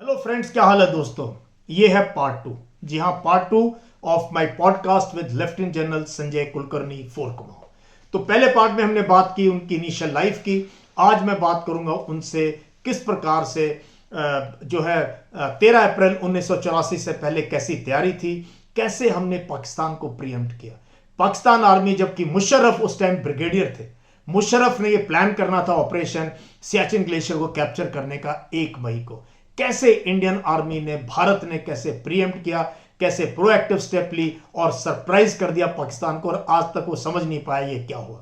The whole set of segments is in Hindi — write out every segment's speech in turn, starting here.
हेलो फ्रेंड्स, क्या हाल है दोस्तों। ये है पार्ट टू। जी हाँ, part two of my podcast with lieutenant general Sanjay Kulkarni for Kumaon. तो पहले पार्ट में हमने बात की उनकी इनिशियल लाइफ की। आज मैं बात करूंगा उनसे किस प्रकार से जो है 13 अप्रैल 1984 से पहले कैसी तैयारी थी, कैसे हमने पाकिस्तान को प्रीएम्प्ट किया। पाकिस्तान आर्मी, जबकि मुशर्रफ उस टाइम ब्रिगेडियर थे, मुशर्रफ ने यह प्लान करना था ऑपरेशन सियाचिन ग्लेशियर को कैप्चर करने का 1 मई को। कैसे इंडियन आर्मी ने, भारत ने कैसे प्रीएम्प्ट किया, कैसे प्रोएक्टिव स्टेप ली और सरप्राइज कर दिया पाकिस्तान को, और आज तक वो समझ नहीं पाया ये क्या हुआ।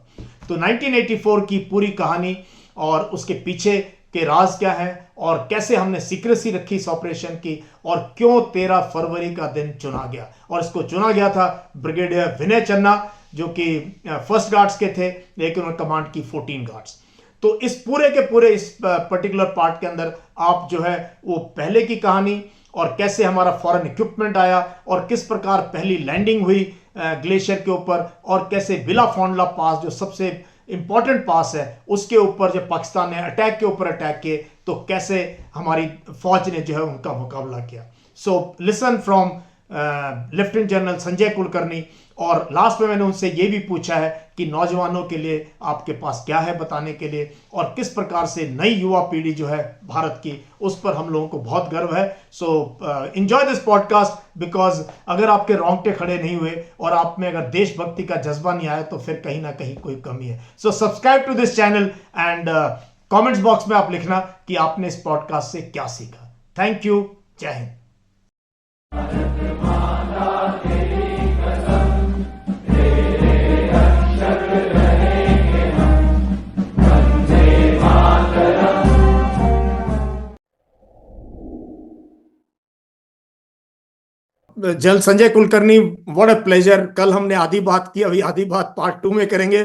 तो 1984 की पूरी कहानी और उसके पीछे के राज क्या है और कैसे हमने सीक्रेसी रखी इस ऑपरेशन की, और क्यों 13 फरवरी का दिन चुना गया। और इसको चुना गया था ब्रिगेडियर विनय चन्ना, जो कि फर्स्ट गार्ड्स के थे, लेकिन उन्होंने कमांड की 14 गार्ड्स। तो इस पूरे के पूरे इस पर्टिकुलर पार्ट के अंदर आप जो है वो पहले की कहानी और कैसे हमारा फॉरेन इक्विपमेंट आया और किस प्रकार पहली लैंडिंग हुई ग्लेशियर के ऊपर, और कैसे विला फोंडला पास जो सबसे इंपॉर्टेंट पास है उसके ऊपर जब पाकिस्तान ने अटैक के ऊपर अटैक किए तो कैसे हमारी फौज ने जो है उनका मुकाबला किया। So listen from lieutenant general Sanjay Kulkarni. और लास्ट में मैंने उनसे ये भी पूछा है कि नौजवानों के लिए आपके पास क्या है बताने के लिए, और किस प्रकार से नई युवा पीढ़ी जो है भारत की, उस पर हम लोगों को बहुत गर्व है। So enjoy this podcast, because अगर आपके रोंगटे खड़े नहीं हुए और आप में अगर देशभक्ति का जज्बा नहीं आया तो फिर कहीं ना कहीं कोई कमी है। So subscribe to this channel and comments box में आप लिखना कि आपने इस पॉडकास्ट से क्या सीखा। Thank you. जय हिंद। जल Sanjay Kulkarni, what a pleasure. कल हमने आधी बात की, अभी आधी बात पार्ट टू में करेंगे।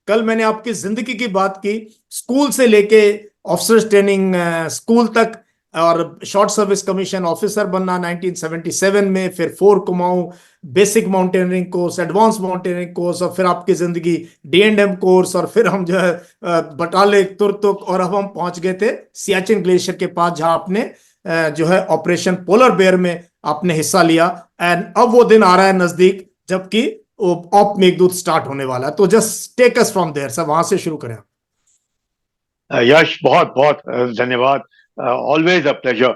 कल मैंने आपकी जिंदगी की बात की, स्कूल से लेके ऑफिसर्स ट्रेनिंग स्कूल तक, और शॉर्ट सर्विस कमीशन ऑफिसर बनना 1977 में, फिर four Kumaon basic mountaineering course, advance mountaineering course, और फिर आपकी जिंदगी D&M कोर्स, और फिर हम जो है बटाले तुरतुक, और अब हम पहुंच गए थे सियाचिन ग्लेशियर के पास, जहां आपने जो है ऑपरेशन पोलर बेयर में आपने हिस्सा लिया। एंड अब वो दिन आ रहा है नजदीक जबकि ऑप मेघदूत स्टार्ट होने वाला है। तो just take us from there sir, वहां से शुरू करें। यश, बहुत बहुत धन्यवाद. Always a pleasure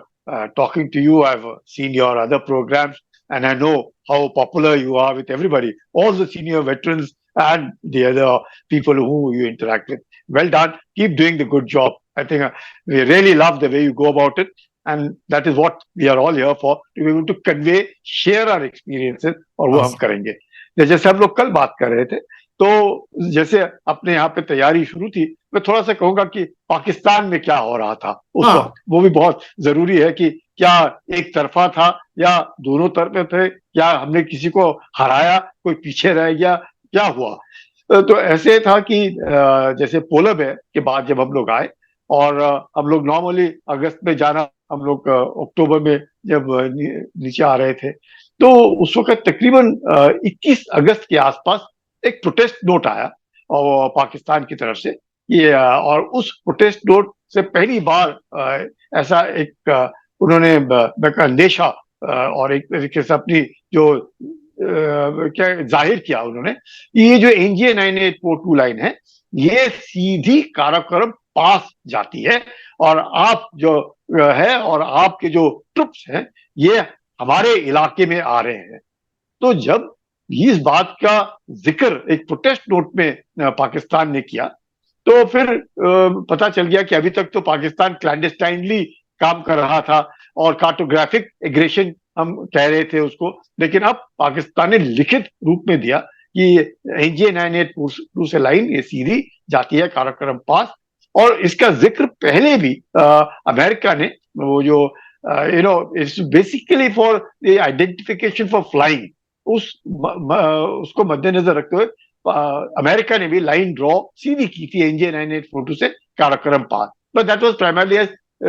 talking to you. I've seen your other programs and I know how popular you are with everybody, all the senior veterans and the other people who you interact with. Well done. Keep doing the good job. I think we really love the way you go about it, and that is what we are all here for, to be able to convey, share our experiences, और वो हम करेंगे. जैसे हम लोग कल बात कर रहे थे, तो जैसे अपने यहाँ पे तैयारी शुरू थी, मैं थोड़ा सा कहूंगा कि पाकिस्तान में क्या हो रहा था उस वक्त, वो भी बहुत जरूरी है कि क्या एक तरफा था या दोनों तरफे थे, क्या हमने किसी को हराया, कोई पीछे रह गया, क्या हुआ. तो ऐसे था कि जैसे पोलर बेयर के बाद जब हम लोग आए, और हम लोग नॉर्मली अगस्त में जाना, हम लोग अक्टूबर में जब नीचे आ रहे थे, तो उस वक्त तकरीबन 21 अगस्त के आसपास एक प्रोटेस्ट नोट आया और पाकिस्तान की तरफ से ये, और उस प्रोटेस्ट नोट से पहली बार ऐसा एक उन्होंने अंदेशा और एक तरीके से अपनी जो क्या जाहिर किया उन्होंने, ये जो NJ 9842 लाइन है, ये सीधी काराकोरम पास जाती है, और आप जो है और आपके जो ट्रुप्स हैं ये हमारे इलाके में आ रहे हैं. तो जब इस बात का जिक्र एक प्रोटेस्ट नोट में पाकिस्तान ने किया, तो फिर पता चल गया कि अभी तक तो पाकिस्तान क्लैंडस्टाइनली काम कर रहा था और कार्टोग्राफिक एग्रेशन हम कह रहे थे उसको, लेकिन अब पाकिस्तान ने लिखित रूप में दिया कि NJ 9842 से लाइन ये सीधी जाती है काराकोरम पास. और इसका जिक्र पहले भी अमेरिका ने, वो जो it's basically for the identification for flying, उसको मद्देनजर रखते हुए अमेरिका ने भी लाइन ड्रॉ सीधी की थी NJ 9842 से Karakoram pass. But that was primarily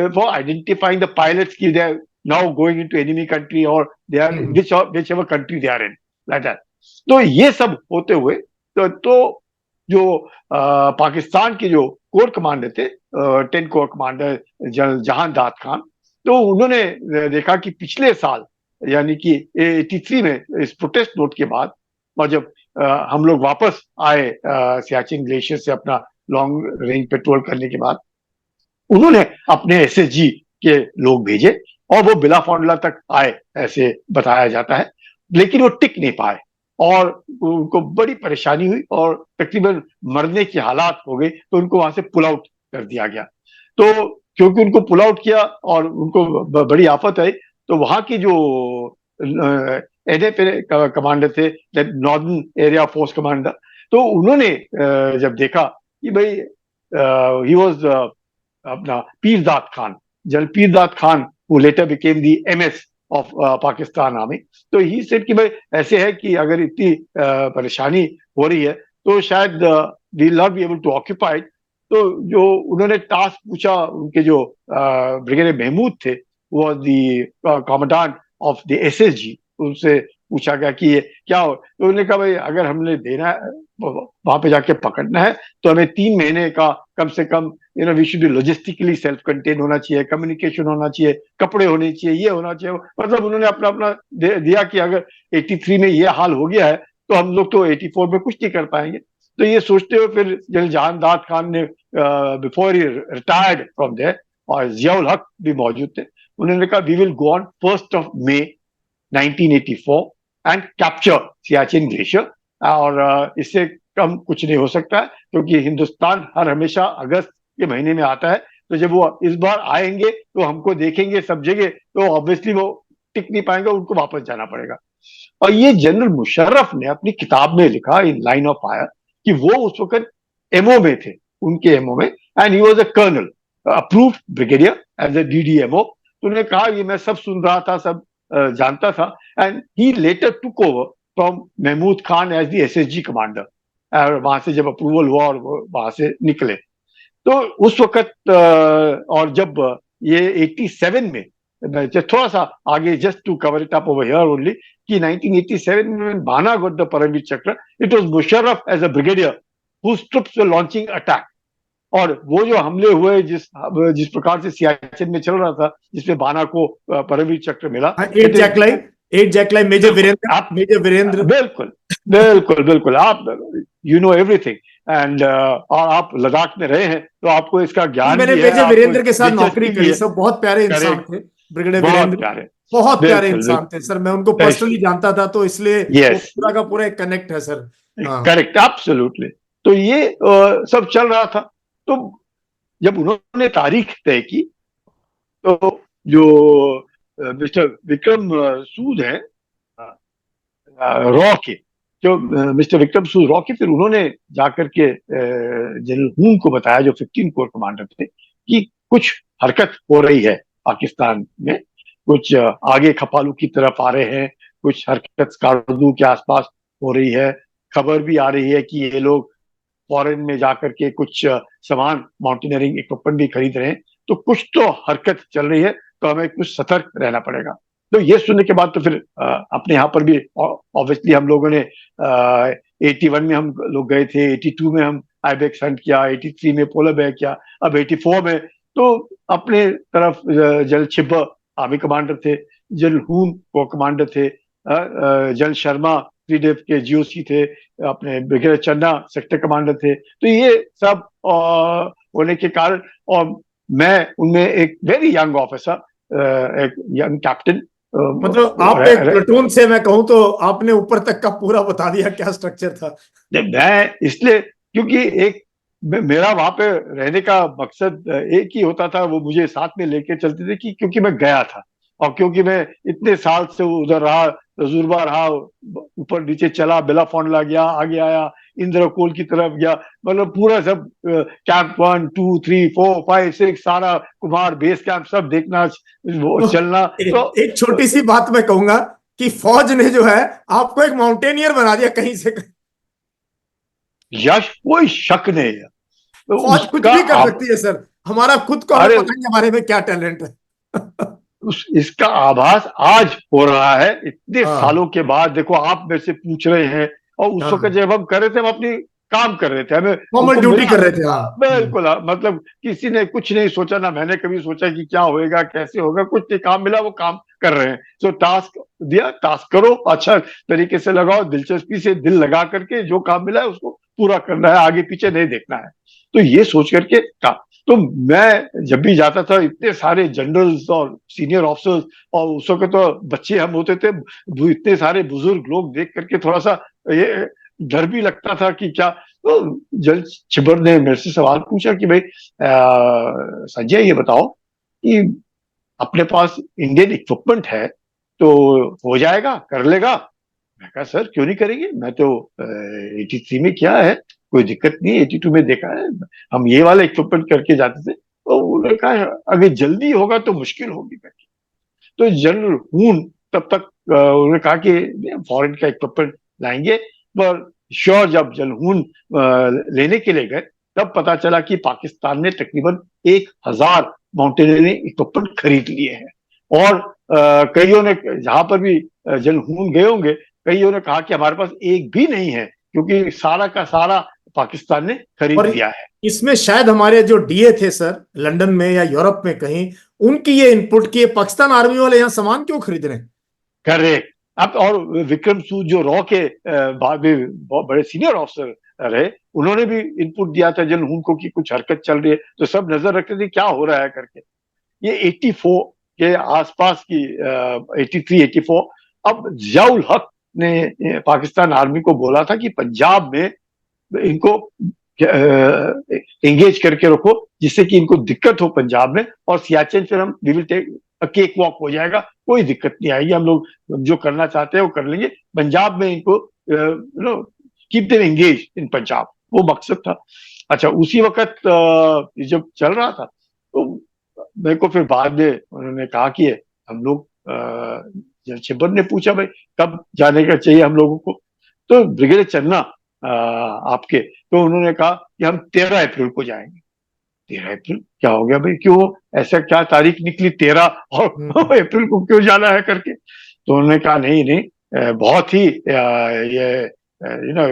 for identifying the pilots की they are now going into enemy country और they are whichever country they are in, like that. तो ये सब होते हुए तो जो पाकिस्तान के जो कोर कमांडर थे, 10 कोर कमांडर जनरल जहां दाद खान, तो उन्होंने देखा कि पिछले साल यानी कि 83 में इस प्रोटेस्ट नोट के बाद, और जब हम लोग वापस आए सियाचिन ग्लेशियर से अपना लॉन्ग रेंज पेट्रोल करने के बाद, उन्होंने अपने एसएसजी के लोग भेजे और वो बिलाफोंडला तक आए ऐसे बताया जाता है, लेकिन वो टिक नहीं पाए और उनको बड़ी परेशानी हुई और तकरीबन मरने की हालात हो गई, तो उनको वहां से पुल आउट कर दिया गया। तो क्योंकि उनको पुल आउट किया और उनको बड़ी आफत आई, तो वहां की जो एनएफ कमांडर थे, नॉर्दर्न एरिया फोर्स कमांडर, तो उन्होंने जब देखा कि भाई ही वाज अपना Pirdad Khan, general Pirdad Khan, who later became the MS of Pakistan army, तो ही सेड कि भाई ऐसे है कि अगर इतनी परेशानी हो रही है तो शायद we will not be able to occupy. तो जो उन्होंने टास्क पूछा, उनके जो ब्रिगेडियर महमूद थे, वो दी कमांडेंट ऑफ द एसएसजी, उनसे पूछा गया कि ये क्या हो, तो उन्होंने कहा भाई अगर हमने देना है, वहां पे जाके पकड़ना है, तो हमें 3 महीने का कम से कम we should be logistically self contain होना चाहिए, कम्युनिकेशन होना चाहिए, कपड़े होने चाहिए, ये होना चाहिए। मतलब उन्होंने अपना अपना दिया कि अगर 83 में ये हाल हो गया है तो हम लोग तो 84 में कुछ नहीं कर पाएंगे। तो ये सोचते हुए फिर जनरल जहानदाद खान ने बिफोर ही रिटायर्ड फ्रॉम देयर, और जियाउल हक भी मौजूद थे, उन्होंने कहा we will go on 1 May 1984 and capture Siachen glacier. और इससे कम कुछ नहीं हो सकता है, क्योंकि हिंदुस्तान हर हमेशा अगस्त के महीने में आता है, तो जब वो इस बार आएंगे तो हमको देखेंगे सब जगह, तो ऑब्वियसली वो टिक नहीं पाएंगे, उनको वापस जाना पड़ेगा। और ये जनरल मुशर्रफ ने अपनी किताब में लिखा इन लाइन ऑफ फायर कि वो उस वक्त एमओ में थे, उनके एमओ में, and he was a colonel approved brigadier as a DDMO. तो उन्होंने कहा ये मैं सब सुन रहा था, सब जानता था, and he later took over from Mahmood Khan as the SSG commander. और वहां से जब अप्रूवल हुआ और वो वहां से निकले, तो उस वक्त और जब ये 87 में, थोड़ा सा आगे, just to cover it up over here only, कि 1987 में Bana got the Paramvir Chakra, it was Musharraf as a brigadier whose troops were launching attack। और वो जो हमले हुए जिस प्रकार से सियाचिन में चल रहा था, जिसमें बाना को परमवीर चक्र मिला, 8 जैकलाइन मेजर वीरेंद्र। बिल्कुल बिल्कुल बिल्कुल, आप यू नो एवरीथिंग, एंड और आप लद्दाख में रहे हैं तो आपको इसका ज्ञान मैंने भी है, मेजर वीरेंद्र के साथ नौकरी करी, सब बहुत प्यारे इंसान थे। ब्रिगेडियर वीरेंद्र बहुत प्यारे इंसान थे सर, मैं उनको पर्सनली जानता था, तो इसलिए वो पूरा का पूरा एक कनेक्ट है सर। Correct, absolutely. तो ये सब चल रहा था। तो जब उन्होंने तारीख तय की, तो जो मिस्टर विक्रम सूद है रॉ के, जो मिस्टर विक्रम सूद रॉ के, फिर उन्होंने जाकर के जनरल हून को बताया, जो 15 कोर कमांडर थे, कि कुछ हरकत हो रही है पाकिस्तान में, कुछ आगे खपालू की तरफ आ रहे हैं, कुछ हरकत स्कार्दू के आसपास हो रही है, खबर भी आ रही है कि ये लोग फॉरेन में जाकर के कुछ सामान, माउंटेनियरिंग इक्विपमेंट भी खरीद रहे हैं, तो कुछ तो हरकत चल रही है, तो हमें कुछ सतर्क रहना पड़ेगा। तो ये सुनने के बाद तो फिर अपने यहाँ पर भी ऑब्वियसली हम लोगों ने 81 में हम लोग गए थे, 82 में हम आईबेक्स हंट किया, 83 में पोलर बेयर किया, अब 84 में तो अपने तरफ जनरल छिब्बर आर्मी कमांडर थे, जनरल हून को कमांडर थे, जनरल शर्मा सीडीएफ के जीओसी थे, अपने ब्रिगेडियर चन्ना सेक्टर कमांडर थे। तो ये सब होने के कारण, और मैं उनमें एक वेरी यंग ऑफिसर, एक यंग कैप्टन, मतलब आप एक प्लेटून से, मैं कहूं तो आपने ऊपर तक का पूरा बता दिया क्या स्ट्रक्चर था। मैं इसलिए, क्योंकि एक मेरा वहां पे रहने का मकसद एक ही होता था, वो मुझे साथ में लेके चलते थे, कि क्योंकि मैं गया था और क्योंकि मैं इतने साल से उधर रहा, तजुर्बा रहा, ऊपर नीचे चला, बिलाफोंडला गया, आगे आया, इंद्रकोल की तरफ गया, मतलब पूरा सब कैंप 1 2 3 4 5 6 सारा कुमार बेस कैंप सब देखना, वो चलना। तो एक छोटी सी बात मैं कहूंगा कि फौज ने जो है आपको एक माउंटेनियर बना दिया कहीं से। यश कोई शक नहीं है, तो फौज कुछ भी कर सकती है सर, हमारा खुद को हमें पता नहीं हमारे में क्या टैलेंट है। इसका आभास आज हो रहा है, इतने सालों के बाद। देखो, आप मेरे से पूछ रहे हैं, और उस वक्त जब हम कर रहे थे, हम अपनी काम कर रहे थे, हमें नॉर्मल हमको ड्यूटी मिला। कर रहे थे, हाँ। बिल्कुल, मतलब किसी ने कुछ नहीं सोचा, ना मैंने कभी सोचा कि क्या होएगा, कैसे होगा, कुछ नहीं, काम मिला वो काम कर रहे हैं। तो टास्क दिया, टास्क करो, अच्छा तरीके से लगाओ, दिलचस्पी से दिल लगा करके जो काम मिला है उसको पूरा करना है, आगे पीछे नहीं देखना है। तो ये सोच करके काम। तो मैं जब भी जाता था, इतने सारे जनरल्स और सीनियर ऑफिसर्स, और उस वक्त तो बच्चे हम होते थे, इतने सारे बुजुर्ग लोग देख करके थोड़ा सा ये डर भी लगता था कि क्या। तो जल छिबर ने मेरे से सवाल पूछा कि भाई संजय ये बताओ कि अपने पास इंडियन इक्विपमेंट है तो हो जाएगा, कर लेगा? मैं कहा सर क्यों नहीं करेंगे, मैं तो 83 में किया है, कोई दिक्कत नहीं, 82 में देखा है, हम ये वाला इक्विपमेंट करके जाते थे। तो उन्होंने कहा अगर जल्दी होगा तो मुश्किल होगी करके। तो जनरल हून तब तक उन्होंने कहा कि फॉरेन का इक्विपमेंट लाएंगे, पर श्योर जब जनहून लेने के लिए गए तब पता चला कि पाकिस्तान ने तकरीबन 1,000 माउंटेनियरिंग इक्विपमेंट खरीद लिए हैं। और कईयों ने, जहां पर भी जनहून गए होंगे, कईयों ने कहा कि हमारे पास एक भी नहीं है, क्योंकि सारा का सारा पाकिस्तान ने खरीद और लिया है। इसमें शायद हमारे जो डीए थे सर, लंदन में या यूरोप में कहीं, उनकी ये इनपुट की पाकिस्तान आर्मी वाले यहाँ सामान क्यों खरीद रहे हैं? करेक्ट। अब और विक्रम सूद जो रॉ के बाद में बहुत बड़े सीनियर ऑफिसर रहे, उन्होंने भी इनपुट दिया था जनहून को कि कुछ हरकत चल रही है, तो सब नजर रखते थे क्या हो रहा है करके। ये 84 के आसपास की 83 84, अब जियाउल हक ने पाकिस्तान आर्मी को बोला था कि पंजाब में इनको एंगेज करके रखो, जिससे कि इनको दिक्कत हो पंजाब में, और सियाचिन फिर हम we will take cake walk हो जाएगा, कोई दिक्कत नहीं आएगी, हम लोग जो करना चाहते हैं वो कर लेंगे, पंजाब में इनको keep them engage in Punjab, वो मकसद था। अच्छा उसी वक्त जब चल रहा था तो मेरे को फिर बाद में उन्होंने कहा कि हम लोग छिब्बर ने पूछा भाई कब जाने का चाहिए हम लोगों को, तो ब्रिगेडियर चन्ना आपके, तो उन्होंने कहा कि हम 13 अप्रैल को जाएंगे। 13 अप्रैल क्या हो गया भाई, क्यों, ऐसा क्या तारीख निकली 13 और अप्रैल को क्यों जाना है करके? तो उन्होंने कहा नहीं नहीं, बहुत ही ये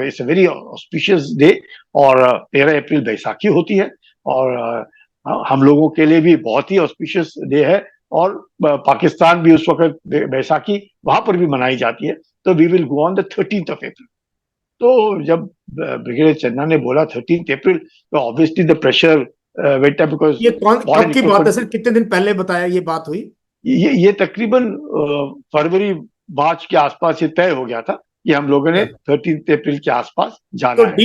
it's a very auspicious day, और 13 अप्रैल बैसाखी होती है, और हम लोगों के लिए भी बहुत ही ऑस्पिशियस डे है, और पाकिस्तान भी उस वक्त बैसाखी वहां पर भी मनाई जाती है, तो we will go on the 13th of April। तो जब ब्रिगेडियर चन्ना ने बोला 13th अप्रैल, तो obviously the pressure went up, because ये कब की बात है सर, कितने दिन पहले बताया ये बात हुई? ये तकरीबन फरवरी मार्च के आसपास ये तय हो गया था कि हम लोगों ने 13th अप्रैल के आसपास जाना तो है।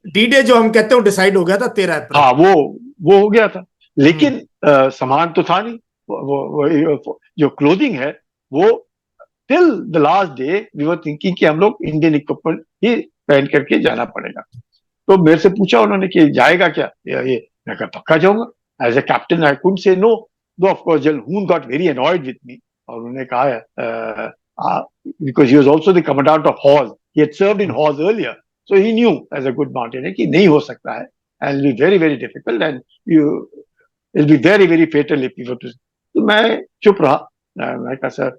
डी डे जो हम कहते हैं डिसाइड हो गया था 13 अप्रैल। हाँ वो हो गया था, लेकिन सामान तो था नहीं, वो जो क्लोथिंग है वो till the last day we were thinking कि हम लोग इंडियन इक्विपमेंट ही पहन करके जाना पड़ेगा। तो मेरे से पूछा उन्होंने कि जाएगा क्या ये, मैं कहा पक्का जाऊंगा, as a captain I couldn't say no. Though of course जनहून got very annoyed with me, और उन्होंने कहा because he was also the commandant of हॉज, ही हैड सर्व्ड इन हॉज earlier, so he knew as a good mountaineer कि नहीं हो सकता है, and be very very difficult, and you it be very very fatal if you were to. तो मैं चुप रहा, मैं कहा सर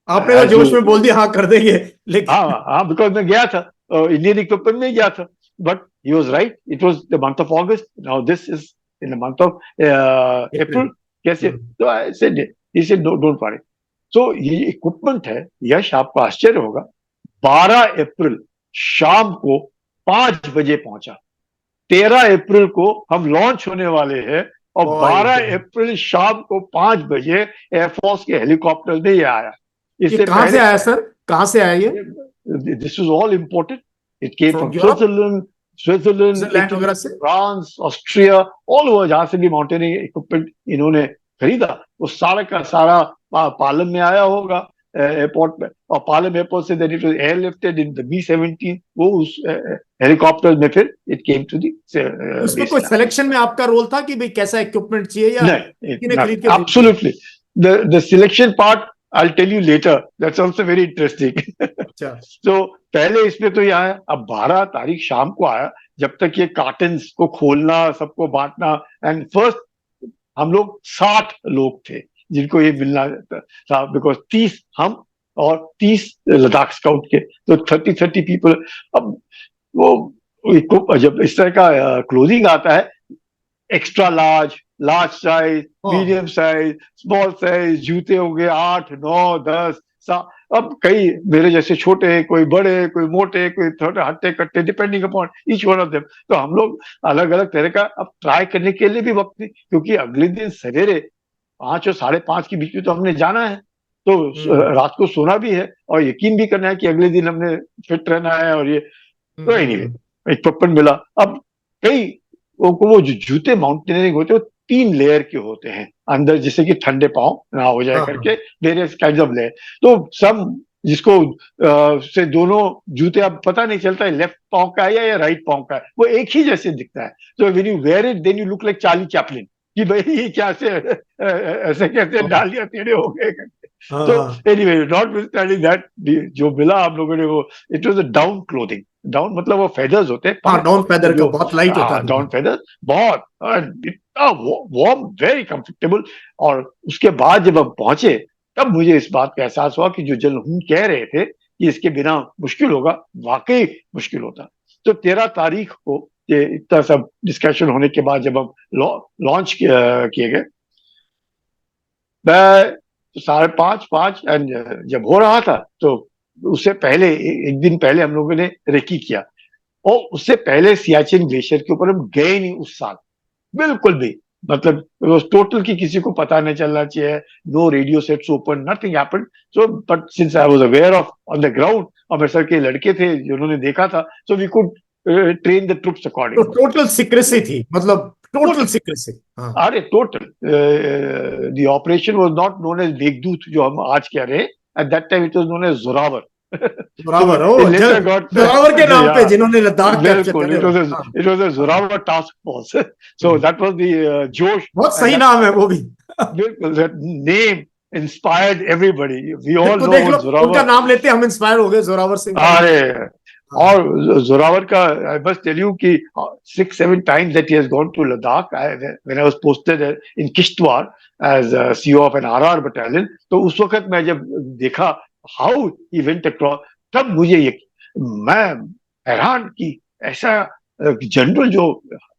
आपने तो जोश में बोल दिया हाँ कर देंगे, लेकिन हाँ बिकॉज मैं गया था इंडियन इक्विपमेंट में गया था, but he was right, it was the month of August, now this is in the month of April, कैसे? तो I said, he said don't worry. So ये इक्विपमेंट है, यश आपको आश्चर्य होगा, 12 अप्रैल शाम को 5 बजे पहुंचा। 13 अप्रैल को हम लॉन्च होने वाले हैं, और 12 अप्रैल शाम को 5 बजे एयरफोर्स के हेलीकॉप्टर में ये आया। ये कहां से आया सर, कहां से आया ये? This is all imported, it came from from Europe, Switzerland, Switzerland Italy, वगैरह से? फ्रांस, ऑस्ट्रिया, ऑल ओवर जहां से भी माउंटेनिंग इक्विपमेंट इन्होंने खरीदा, वो सारा का सारा पालम में आया होगा एयरपोर्ट में, और पालम एयरपोर्ट से then it was airlifted in the B-17, वो उस हेलीकॉप्टर में फिर इट केम टू दी उसमें बेस। कोई सिलेक्शन में आपका रोल था कि भाई कैसा इक्विपमेंट चाहिए, या नहीं, खरीद के absolutely, the selection part I'll tell you later, that's also very interesting। अच्छा, तो पहले इसमें तो ये आया, अब 12 तारीख शाम को आया, जब तक ये कार्टन्स को खोलना, सबको बांटना, एंड फर्स्ट हम लोग 60 लोग थे जिनको ये मिलना था, बिकॉज 30 हम और 30 लद्दाख स्काउट के, तो 30 पीपल। अब वो जब इस तरह का क्लोथिंग आता है, extra large, large size, medium size, small size, जूते होंगे 8, 9, 10। अब कई मेरे जैसे छोटे, कोई बड़े, कोई मोटे, कोई थोड़े हट्टे कट्टे, depending upon each one of them. तो हम लोग अलग अलग तरह का अब ट्राई करने के लिए भी वक्त नहीं, क्योंकि अगले दिन सवेरे 5 और 5:30 के बीच में तो हमने जाना है। तो रात को सोना भी है और यकीन भी करना है कि अगले दिन हमने फिट रहना है। और ये तो एनीवे एक पप्पन मिला। अब कई वो जो जूते माउंटेनियरिंग होते हैं वो 3 लेयर के होते हैं अंदर, जिससे कि ठंडे पांव ना हो जाए करके, वेरियस काइंड ऑफ लेयर। तो सब जिसको से दोनों जूते, अब पता नहीं चलता है लेफ्ट पांव का है या राइट पांव का है, वो एक ही जैसे दिखता है। तो when you wear it then you look like Charlie Chaplin, कि भाई ये क्या से ऐसे कैसे डालियां टेढ़े हो गए। तो एनीवे, नॉट विथस्टैंडिंग दैट, जो मिला हम लोगों ने वो, it was a down clothing. Down मतलब वो फेदर्स होते हैं, डाउन फेदर का बहुत लाइट होता है। डाउन फेदर बहुत, इतना वार्म, वेरी कंफर्टेबल। और उसके बाद जब हम पहुंचे तब मुझे इस बात का एहसास हुआ कि जो हम कह रहे थे कि इसके बिना मुश्किल होगा, वाकई मुश्किल होता। तो 13 तारीख को ये इतना सब डिस्कशन होने के बाद जब हम लॉन्च किए गए, मैं 5:30 5 एंड जब हो रहा था तो उससे पहले एक दिन पहले हम लोगों ने रेकी किया। और उससे पहले सियाचिन ग्लेशियर के ऊपर हम गए नहीं उस साल, बिल्कुल भी। मतलब टोटल की किसी को पता नहीं चलना चाहिए, no radio sets open, nothing happened. So but since I was aware of on the ground, और मेरे सर के लड़के थे जिन्होंने देखा था, so we could train the troops तो अकॉर्डिंग। टोटल सीक्रेसी थी, मतलब टोटल सीक्रेसी। अरे total, the operation was not known as Meghdoot जो हम आज कह रहे हैं, at that time it was known as Zorawar. Zorawar, So it later got Zorawar के नाम पे yeah, जिन्होंने लद्दाख कैप्चर बिल्कुल, करे। it was a Zoravar task force. So that was the Josh, बहुत and सही नाम है वो भी। बिल्कुल, that name inspired everybody. We फिर all तो know देख लो, what उनका Zoravar. नाम लेते हम इंस्पायर हो गए, जोरावर सिंह का नाम। अरे, और जोरावर का I must tell you कि 6-7 times that he has gone to Ladakh. When I was posted in Kishtwar as CEO of an RR battalion, तो उस वक्त मैं जब देखा how he went across, तब मुझे मैं हैरान कि ऐसा जनरल जो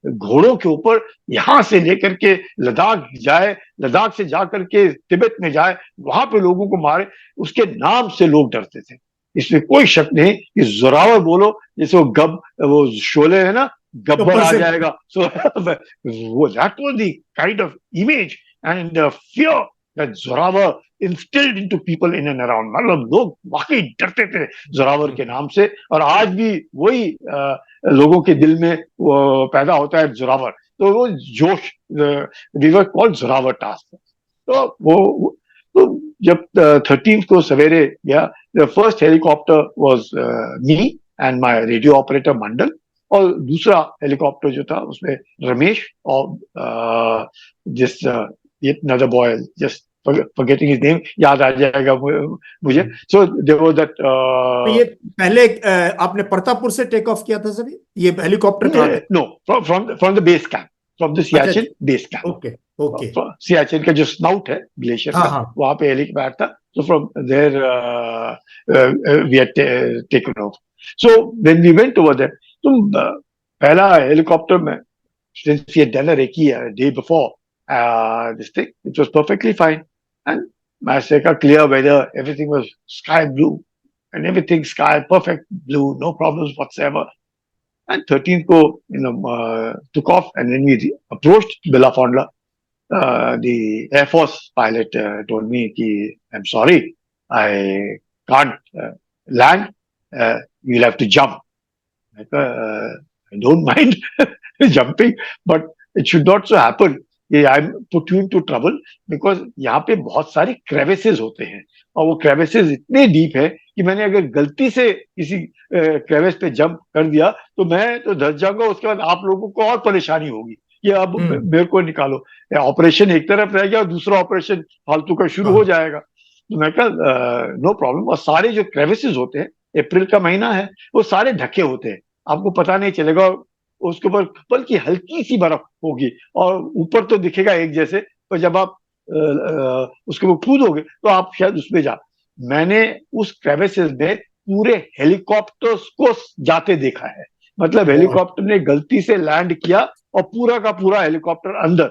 घोड़ों के ऊपर यहां से लेकर के लद्दाख जाए, लद्दाख से जाकर के तिब्बत में जाए, वहां पे लोगों को मारे, उसके नाम से लोग डरते थे। इसमें कोई शक नहीं कि जोरावर बोलो, जैसे वो शोले है ना, गब्बर आ जाएगा। सो वो that was the kind of image and fear that Zorawar instilled into people in and around. मतलब लोग वाकई डरते थे जोरावर के नाम से, और आज भी वही लोगों के दिल में वो पैदा होता है, जोरावर। तो वो जोश, we were called Zorawar task. तो वो तो जब 13 को सवेरे गया, the first helicopter was me and my radio operator Mandal, और दूसरा हेलीकॉप्टर जो था उसमें रमेश और जिस another boy, just forgetting his name, याद आ जाएगा मुझे। So there was that. ये पहले आपने प्रतापपुर से टेक ऑफ किया था सर? ये हेलीकॉप्टर कहाँ थे? No, from the base camp, from the Siachen base camp. Okay okay. Siachen का जो स्नाउट है ग्लेशियर का, वहां पे हेलीपैड था। So from there we had taken off. So when we went over there, तो पहला हेलीकॉप्टर में, since we had done a recce a day before this thing, it was perfectly fine, and Maseka, clear weather, everything was sky blue, and everything sky perfect blue, no problems whatsoever. And 13th ko, took off, and when we approached Bellafondla, the Air Force pilot told me, I'm sorry, I can't land. You'll have to jump. I don't mind jumping, but it should not so happen. I'm put you into trouble, because यहाँ पे बहुत सारे crevices होते हैं, और वो crevices इतने deep है कि मैंने अगर गलती से किसी crevice पे jump कर दिया तो मैं तो धस जाऊंगा। उसके बाद आप लोगों को और परेशानी होगी, ये अब मेरे को निकालो। ऑपरेशन एक तरफ रह गया और दूसरा ऑपरेशन फालतू का शुरू हो जाएगा। तो मैं कहा नो प्रॉब्लम। और सारे जो क्रेविसेस होते हैं, अप्रैल का महीना है, वो सारे ढके होते हैं, आपको पता नहीं चलेगा उसके ऊपर, बल्कि हल्की सी बर्फ होगी, और ऊपर तो दिखेगा एक जैसे, पर जब आप उसके ऊपर कूदोगे तो आप शायद उसमें जा। मैंने उस क्रेविसेस में पूरे हेलीकॉप्टर्स को जाते देखा है, मतलब हेलीकॉप्टर ने गलती से लैंड किया और पूरा का पूरा हेलीकॉप्टर अंदर।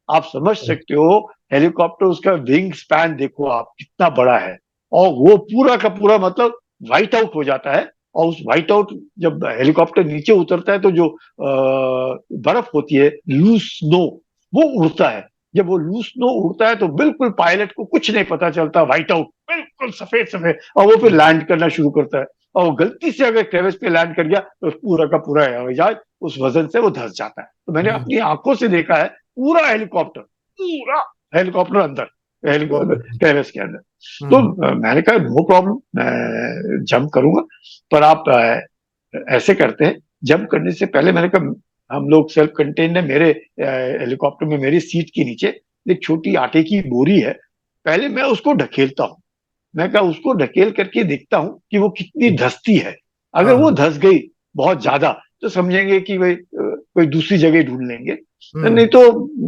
आप समझ सकते हो हेलीकॉप्टर, उसका विंग स्पैन देखो आप कितना बड़ा है, और वो पूरा का पूरा मतलब वाइट आउट हो जाता है। और उस वाइट आउट, जब हेलीकॉप्टर नीचे उतरता है तो जो बर्फ होती है, लूज स्नो, वो उड़ता है। जब वो लूज स्नो उड़ता है तो बिल्कुल पायलट को कुछ नहीं पता चलता, वाइट आउट बिल्कुल सफेद सफेद, और वो फिर लैंड करना शुरू करता है। और वो गलती से अगर क्रेविस पे लैंड कर गया तो पूरा का पूरा हवाई जहाज उस वजन से वो धंस जाता है। तो मैंने अपनी आंखों से देखा है पूरा हेलीकॉप्टर, पूरा हेलीकॉप्टर अंदर, क्रेविस के अंदर। तो मैंने कहा नो प्रॉब्लम, मैं जंप करूंगा। पर आप ऐसे करते हैं, जंप करने से पहले मैंने कहा हम लोग सेल्फ कंटेन्ड है, मेरे हेलीकॉप्टर में मेरी सीट के नीचे एक छोटी आटे की बोरी है, पहले मैं उसको ढकेलता हूँ। मैं कहा उसको ढकेल करके देखता हूँ कि वो कितनी धंसती है। अगर वो धंस गई बहुत ज्यादा तो समझेंगे कि भाई कोई दूसरी जगह ढूंढ लेंगे, नहीं तो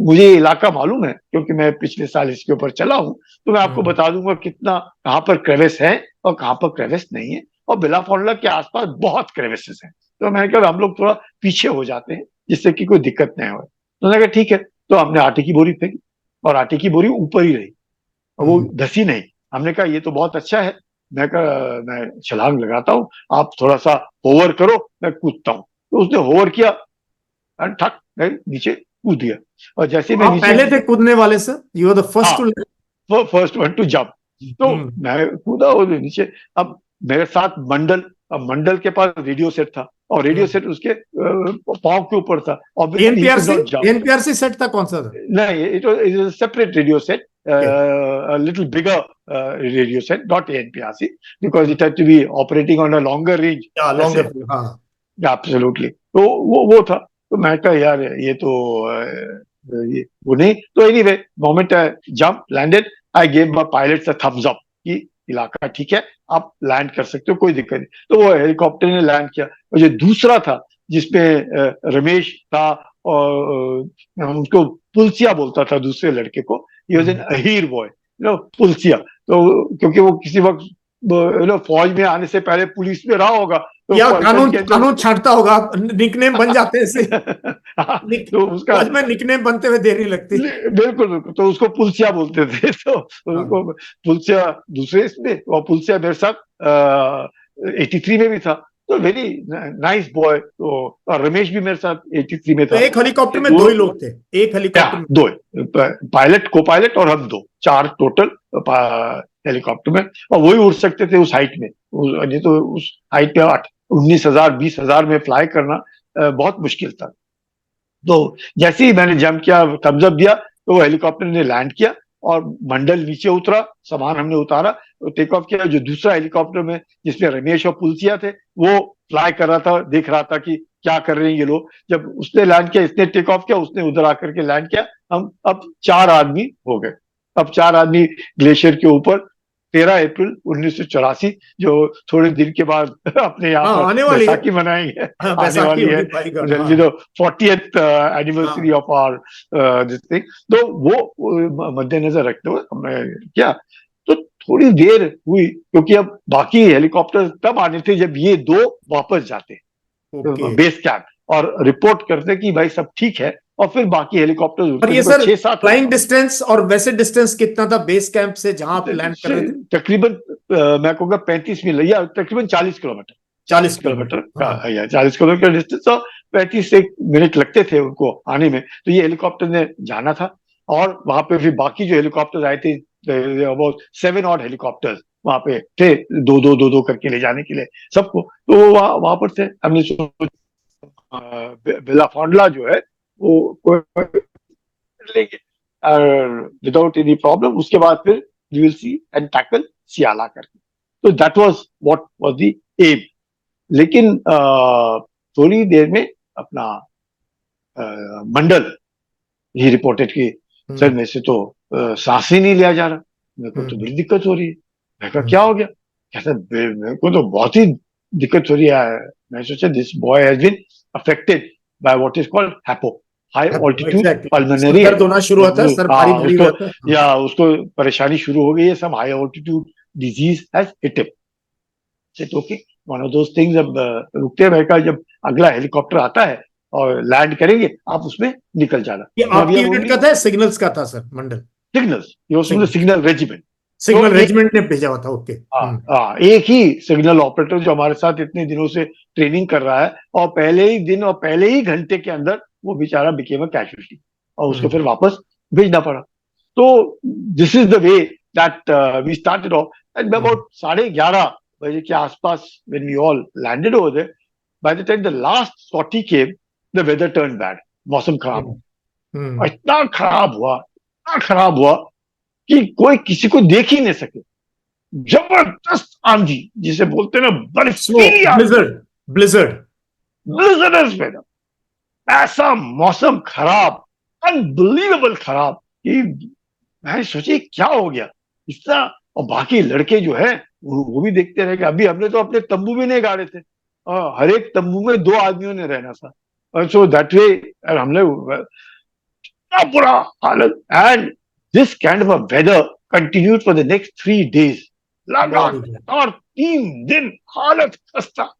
मुझे इलाका मालूम है क्योंकि मैं पिछले साल इसके ऊपर चला हूँ, तो मैं आपको बता दूंगा कितना कहाँ पर क्रेविस है और कहाँ पर क्रेविस नहीं है। और बेलाफोंडा के आसपास बहुत क्रेविसेस हैं, तो मैंने कहा हम लोग थोड़ा पीछे हो जाते हैं जिससे कि कोई दिक्कत नहीं हो। तो मैंने कहा ठीक है, तो हमने आटे की बोरी फेंकी और आटे की बोरी ऊपर ही रही और वो धसी नहीं। हमने कहा ये तो बहुत अच्छा है, मैं कहा मैं छलांग लगाता हूँ, आप थोड़ा सा होवर करो, मैं कूदता हूँ। तो उसने होवर किया और ठक मैं नीचे कूद दिया। और जैसे ही मैं आप नीचे, पहले थे कूदने वाले sir, you are the first हाँ, टू। वो फर्स्ट वन टू जंप। तो मैं कूदा और नीचे। अब मेरे साथ मंडल, अब मंडल के पास रेडियो सेट था और रेडियो सेट उसके पाँव के ऊपर था, obviously he could NPRC, not jump. NPRC set था कौन सा था? नहीं, it was a separate radio set, Okay. a little bigger radio set, not ANPRC, because it had to be operating on a longer range. या ऐसे, लॉन्गर, हाँ। एब्सोल्युटली। तो वो था। तो मैं कहा यार ये तो ये वो नहीं। तो anyway, moment jump landed, I gave my pilots a thumbs up कि इलाका ठीक है, आप लैंड कर सकते हो, कोई दिक्कत नहीं। तो वो हेलीकॉप्टर ने लैंड किया। और जो दूसरा था जिसमें रमेश था, और हम उसको पुलसिया बोलता था दूसरे लड़के को, he was an Ahir boy, पुलसिया। तो क्योंकि वो किसी वक्त फौज में आने से पहले पुलिस में रहा होगा, तो या पलटन कानून के अंदर कानून छांटता होगा, निकनेम बन जाते हैं ऐसे। तो उसका फौज में निकनेम बनते हुए देर नहीं लगती। बिल्कुल बिल्कुल, तो उसको पुलसिया बोलते थे। तो उसको पुलसिया दूसरे इसमें, और पुलसिया मेरे साथ 83 में भी था, तो वेरी नाइस बॉय। तो और रमेश भी मेरे साथ 83 में तो था। एक हेलीकॉप्टर में दो, दो ही लोग थे, एक हेलीकॉप्टर में? दो, पायलट को पायलट और हम दो, चार टोटल हेलीकॉप्टर में। और वही उड़ सकते थे उस हाइट में, नहीं तो उस हाइट पे 19,000 20,000 में फ्लाई करना बहुत मुश्किल था। तो जैसे ही मैंने जंप किया, थम्स अप दिया, तो वो हेलीकॉप्टर ने लैंड किया और मंडल नीचे उतरा, सामान हमने उतारा, तो टेक ऑफ किया। जो दूसरा हेलीकॉप्टर में जिसमें रमेश और पुलसिया थे, वो फ्लाई कर रहा था, देख रहा था कि क्या कर रहे हैं ये लोग। जब उसने लैंड किया, इसने टेक ऑफ किया, उसने उधर आकर के लैंड किया। हम अब 4 आदमी हो गए। अब 4 आदमी ग्लेशियर के ऊपर, 13 अप्रैल 1984, जो थोड़े दिन के बाद अपने यहाँ हाँ, पर आने वाली है। बैसाखी मनाएंगे, हाँ, आने बैसाखी वाली है, होगी भाई का, हाँ। 40th anniversary of our this thing. तो वो मद्देनजर रखते हुए हमने किया। तो थोड़ी देर हुई, क्योंकि अब बाकी हेलीकॉप्टर तब आने थे जब ये दो वापस जाते ओके। बेस कैंप और रिपोर्ट करते कि भाई सब ठीक है, और फिर बाकी हेलीकॉप्टर और उड़ते। ये देखो सर 6-7 फ्लाइंग डिस्टेंस और वैसे डिस्टेंस कितना था बेस कैंप से जहां आप लैंड कर रहे थे? तकरीबन मैं कहूँगा 35 मील या तकरीबन 40 किलोमीटर, 40 किलोमीटर किलोमीटर हाँ। का, या 40 किलोमीटर डिस्टेंस, और 35 मिनट लगते थे उनको आने में। तो ये हेलीकॉप्टर ने जाना था, और वहां पे फिर बाकी जो हेलीकॉप्टर आए थे, अबाउट 7 और हेलीकॉप्टर्स वहां पे थे, दो दो करके ले जाने के लिए सबको। तो वो वहां पर थे। हमने बेला फॉन्डला जो है वो लेंगे विदाउट एनी प्रॉब्लम। उसके बाद फिर you will see and tackle सियाला करके। तो that was what was the aim. लेकिन थोड़ी देर में अपना मंडल ही रिपोर्टेड कि सर मेरे से तो सांस ही नहीं लिया जा रहा, मेरे को तो बड़ी दिक्कत हो रही है। मैं कहा क्या हो गया? कहता मेरे को तो बहुत ही दिक्कत हो रही है। मैं सोचा this boy has been affected by what is called HAPO, high altitude exactly, pulmonary. दर्द होना शुरू होता है, सर भारी हाँ भारी हो उसको, जाता है, हाँ। या उसको परेशानी शुरू हो गई है, some high altitude disease has hit him. Okay, one of those things. अब रुकते रह का, जब अगला हेलीकॉप्टर आता है और लैंड करेंगे, आप उसमें निकल जाना। ये आपकी यूनिट का था, सिग्नल्स का था सर, मंडल? सिग्नल्स, ये उसमें सिग्नल रेजिमेंट। तो सिग्नल रेजिमेंट ने भेजा हुआ था, ओके। एक ही सिग्नल ऑपरेटर जो हमारे साथ इतने दिनों से ट्रेनिंग कर रहा है, और पहले ही दिन और पहले ही घंटे के अंदर वो बेचारा बिकेम अ कैजुअल्टी, और उसको फिर वापस भेजना पड़ा। तो this is the way that we started off. And about 11:30 बजे के आसपास when we all landed over there, by the time the last sortie came, the weather turn bad, मौसम खराब हो गया। और इतना खराब हुआ कि कोई किसी को देख ही नहीं सके। जबरदस्त आंधी, जिसे बोलते हैं ना बर्फीली आंधी, ब्लिजर्ड ब्लिजर्ड, ऐसा मौसम खराब, अनबिलीवेबल खराब कि मैं सोचे क्या हो गया इतना। और बाकी लड़के जो है वो भी देखते रहे कि अभी हमने तो अपने तंबू भी नहीं गाड़े थे, हर एक तंबू में 2 आदमियों ने रहना था। और सो दैट वे हमने इतना बुरा हालत। And this kind of a weather continued for the next 3 days, लगातार 3 दिन हालत खस्ता।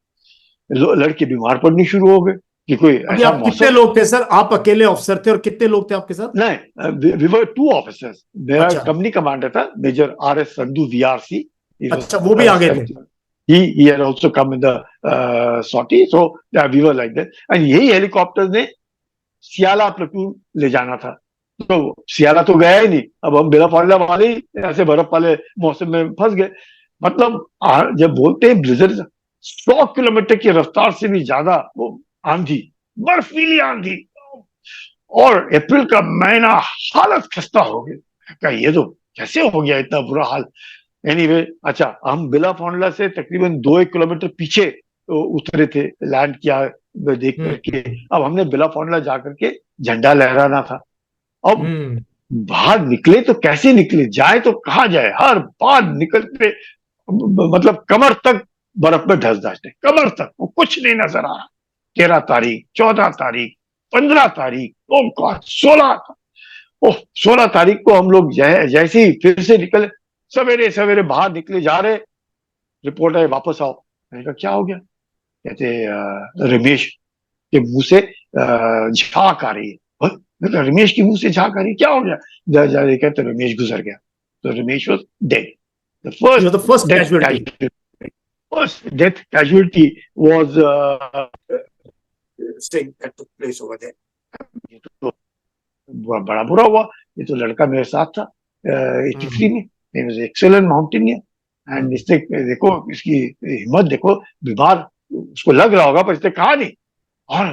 लड़के बीमार पड़ने शुरू हो गए कि कोई ऐसा मौसम। कितने लोग थे सर? आप अकेले ऑफिसर थे और कितने लोग थे आपके साथ? नहीं, वी वर 2 ऑफिसर्स। मेरा कंपनी कमांडर था मेजर RS संधू VRC। अच्छा, वो भी आ गए थे? He had also come in the sortie, so yeah, we were like that. And यही हेलीकॉप्टर ने सियाला प्लेटून ले जाना था। तो सियाला तो गया ही नहीं, अब हम बेलाफांडा वाले ही ऐसे बर्फ वाले मौसम में फंस गए। मतलब जब बोलते हैं ब्लिजर्ड, 100 किलोमीटर की रफ्तार से भी ज्यादा वो आंधी, बर्फीली आंधी, और अप्रैल का महीना, हालत खस्ता हो गई। ये तो कैसे हो गया इतना बुरा हाल। एनीवे, अच्छा, हम बेलाफांडा से तकरीबन 2-1 किलोमीटर पीछे उतरे थे, लैंड किया देख करके। अब हमने बेलाफांडा जाकर के झंडा लहराना था। अब बाहर निकले तो कैसे निकले, जाए तो कहाँ जाए, हर बार निकलते मतलब कमर तक बर्फ में धस जाते, कमर तक, वो कुछ नहीं नजर आ रहा। 13 तारीख, 14 तारीख, 15 तारीख, 16 तारीख को हम लोग जैसे ही फिर से निकले, सवेरे सवेरे बाहर निकले, जा रहे, रिपोर्ट है वापस आओ। मैंने कहा क्या हो गया? कहते रमेश के मुंह से झाग आ रही है। रमेश के मुंह से झाग आ रही, क्या हो गया? जा कहते रमेश गुजर गया। तो Ramesh was dead. The first death casualty was staying that took place over there. ये तो बड़ा बुरा हुआ। ये तो लड़का मेरे साथ था 83 में, एक्सेलेंट माउंटेनियर। एंड इसने देखो, इसकी हिम्मत देखो, बीमार उसको लग रहा होगा पर इसने कहा नहीं, और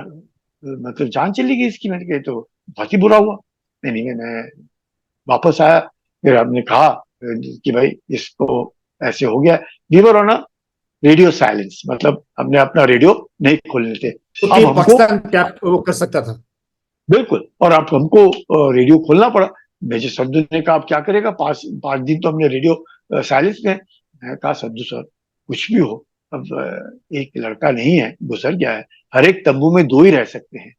मतलब जान चली गई इसकी। मैंने कहा तो बहुत ही बुरा हुआ। नहीं, मैं वापस आया, फिर हमने कहा कि भाई इसको ऐसे हो गया। We were on a radio silence, मतलब हमने अपना रेडियो नहीं खोलने थे। अब हमको पाकिस्तान क्या वो कर सकता था? बिल्कुल, और अब हमको रेडियो खोलना पड़ा। मेजर संधू ने कहा आप क्या करेगा, 5 दिन तो हमने रेडियो साइलेंस में। मैं कहा संधू सर, कुछ भी हो, अब एक लड़का नहीं है, गुजर गया है, हर एक तंबू में 2 ही रह सकते हैं।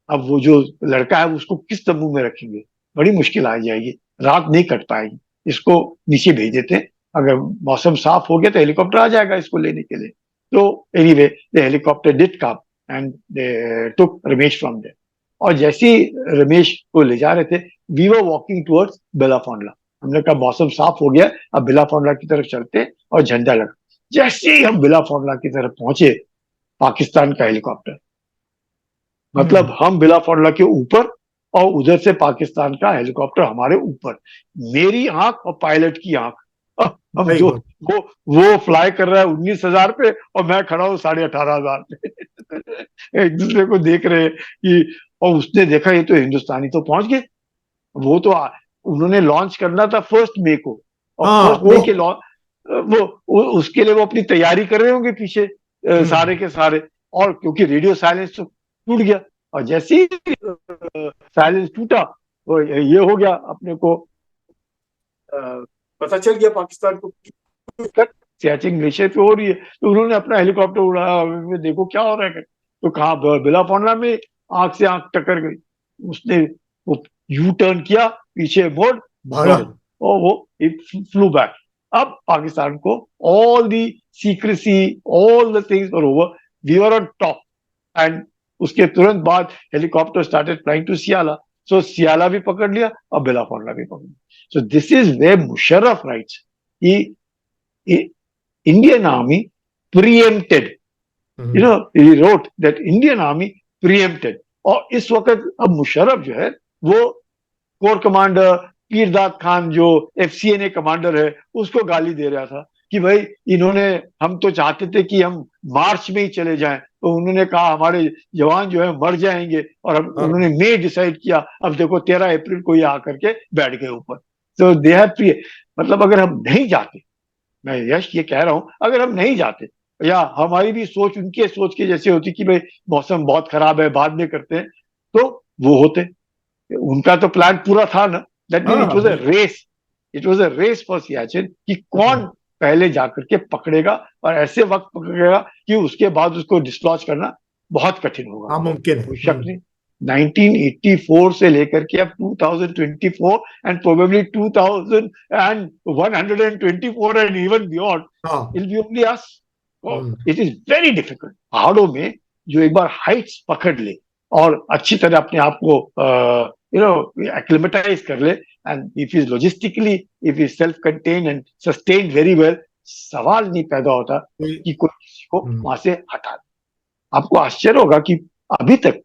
अब वो जो लड़का है उसको किस तंबू में रखेंगे, बड़ी मुश्किल आ जाएगी, रात नहीं कट पाएगी, इसको नीचे भेज देते हैं, अगर मौसम साफ हो गया तो हेलीकॉप्टर आ जाएगा इसको लेने के लिए। तो anyway the helicopter did come and they took Ramesh from there. और जैसे ही रमेश को ले जा रहे थे, we were walking towards Belafonda. हमने कहा मौसम साफ हो गया, अब बेलाफांडा की तरफ चलते और झंडा लगा। जैसे ही हम बेलाफांडा की तरफ पहुंचे, पाकिस्तान का हेलीकॉप्टर, मतलब हम बेलाफांडा के ऊपर और उधर से पाकिस्तान का हेलीकॉप्टर हमारे ऊपर। मेरी आंख और पायलट की आंख, हम जो वो फ्लाई कर रहा है 19,000 पे और मैं खड़ा हूँ 18,500 पे। एक दूसरे को देख रहे हैं कि, और उसने देखा ये तो हिंदुस्तानी तो पहुंच गए। वो तो उन्होंने लॉन्च करना था 1 मई को, और 1 मई के वो उसके लिए वो अपनी तैयारी कर रहे होंगे पीछे सारे के सारे। और क्योंकि रेडियो साइलेंस तो टूट गया, और जैसे ही साइलेंस टूटा वो ये हो गया, अपने को पता चल गया पाकिस्तान को सियाचिन ग्लेशियर पे हो रही है। तो उन्होंने अपना हेलीकॉप्टर उड़ाया, देखो क्या हो रहा है। तो कहा बेलाफांडा में आंख से आंख टक्कर गई। उसने वो यू टर्न किया, पीछे मोड़ भागा, और वो फ्लू बैक। अब पाकिस्तान को all the secrecy, all the things were over, we were on top. And उसके तुरंत बाद हेलीकॉप्टर स्टार्टेड फ्लाइंग टू सियाला. सो सियाला भी पकड़ लिया और बेलाफोंडा भी पकड़ लिया. So this is way Musharraf writes. Indian army preempted, he wrote that Indian Army preempted. और इस वक्त अब मुशर्रफ जो है वो कोर कमांडर पीरदाद खान जो एफसीएनए कमांडर है उसको गाली दे रहा था कि भाई इन्होंने, हम तो चाहते थे कि हम मार्च में ही चले जाएं, तो उन्होंने कहा हमारे जवान जो है मर जाएंगे, और अब उन्होंने मई डिसाइड किया, अब देखो 13 अप्रैल को ये आकर के बैठ गए ऊपर. तो दे हैव प्री, मतलब अगर हम नहीं जाते, मैं यश ये कह रहा हूं, अगर हम नहीं जाते या हमारी भी सोच उनके सोच के जैसे होती कि भाई मौसम बहुत खराब है बाद में करते हैं, तो वो होते. उनका तो प्लान पूरा था ना. That mean it was a race, it was a race for Siachen कि कौन पहले जाकर के पकड़ेगा, और ऐसे वक्त पकड़ेगा कि उसके बाद उसको डिस्लॉज करना बहुत कठिन होगा. मुमकिन है. कोई शक नहीं. 1984 से लेकर के अब 2024 and probably 2124 and even beyond will be only us. It is very difficult. पहाड़ों में जो एक बार हाइट्स पकड़ ले और अच्छी तरह अपने आप को एक्लिमेटाइज कर ले, and if is logistically, if is self contain and sustain very well, सवाल नहीं पैदा होता कि कोई किसी को वहां से हटा दे. आपको आश्चर्य होगा कि अभी तक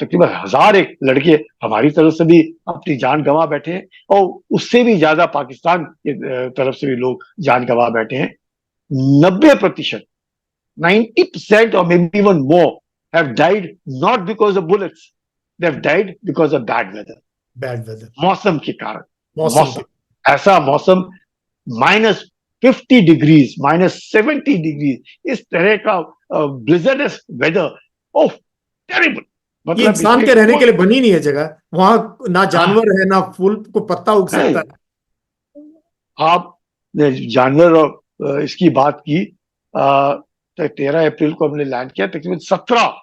तकरीबन 1001 लड़के हमारी तरफ से भी अपनी जान गंवा बैठे हैं, और उससे भी ज्यादा पाकिस्तान की तरफ से भी लोग जान गंवा बैठे हैं. 90%, 90% or maybe even more have died not because of bullets, they have died because of bad weather. मौसम के कारण. मौसम ऐसा मौसम -50 डिग्रीज, -70 डिग्रीज, इस तरह का ब्लिजर्डस वेदर. ओह टेरिबल. मतलब इंसान के रहने के लिए बनी नहीं है जगह. वहां ना जानवर है ना फूल को पत्ता उग सकता है. आप जानवर और इसकी बात की, 13 अप्रैल को हमने लैंड किया. तकरीबन 17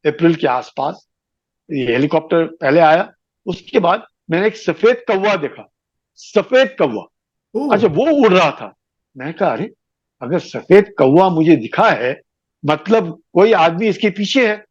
अप्रैल के आसपास ये हेलीकॉप्टर पहले आया. उसके बाद मैंने एक सफेद कौवा देखा. सफेद कौवा. अच्छा, वो उड़ रहा था. मैं कहा अरे, अगर सफेद कौवा मुझे दिखा है मतलब कोई आदमी इसके पीछे है,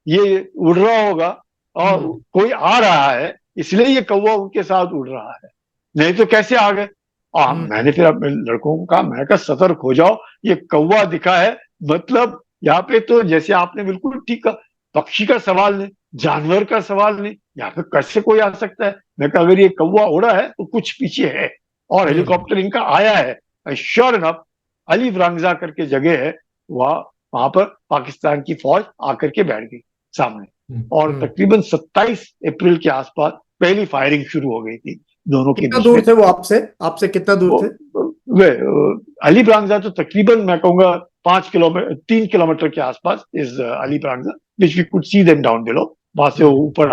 ये उड़ रहा होगा और कोई आ रहा है, इसलिए ये कौवा उनके साथ उड़ रहा है, नहीं तो कैसे आ गए. मैंने फिर अपने लड़कों को कहा, मैं कहा सतर्क हो जाओ, ये कौवा दिखा है मतलब यहाँ पे तो जैसे आपने बिल्कुल ठीक कहा, पक्षी का सवाल नहीं, जानवर का सवाल नहीं, यहाँ पे कैसे कोई आ सकता है. मैं कहा अगर ये कौवा उड़ा है तो कुछ पीछे है, और हेलीकॉप्टर इनका आया है. श्योर इनफ अली ब्रांगजा करके जगह है, वहां पर पाकिस्तान की फौज आकर के बैठ गई सामने, और तकरीबन 27 अप्रैल के आसपास पहली फायरिंग शुरू हो गई थी दोनों के. कितना दूर थे वो आपसे कितना दूर थे? अली ब्रांगजा तो तकरीबन मैं कहूंगा 3 किलोमीटर के आसपास is Ali Brangza, which we could see them down below. वहां से वो ऊपर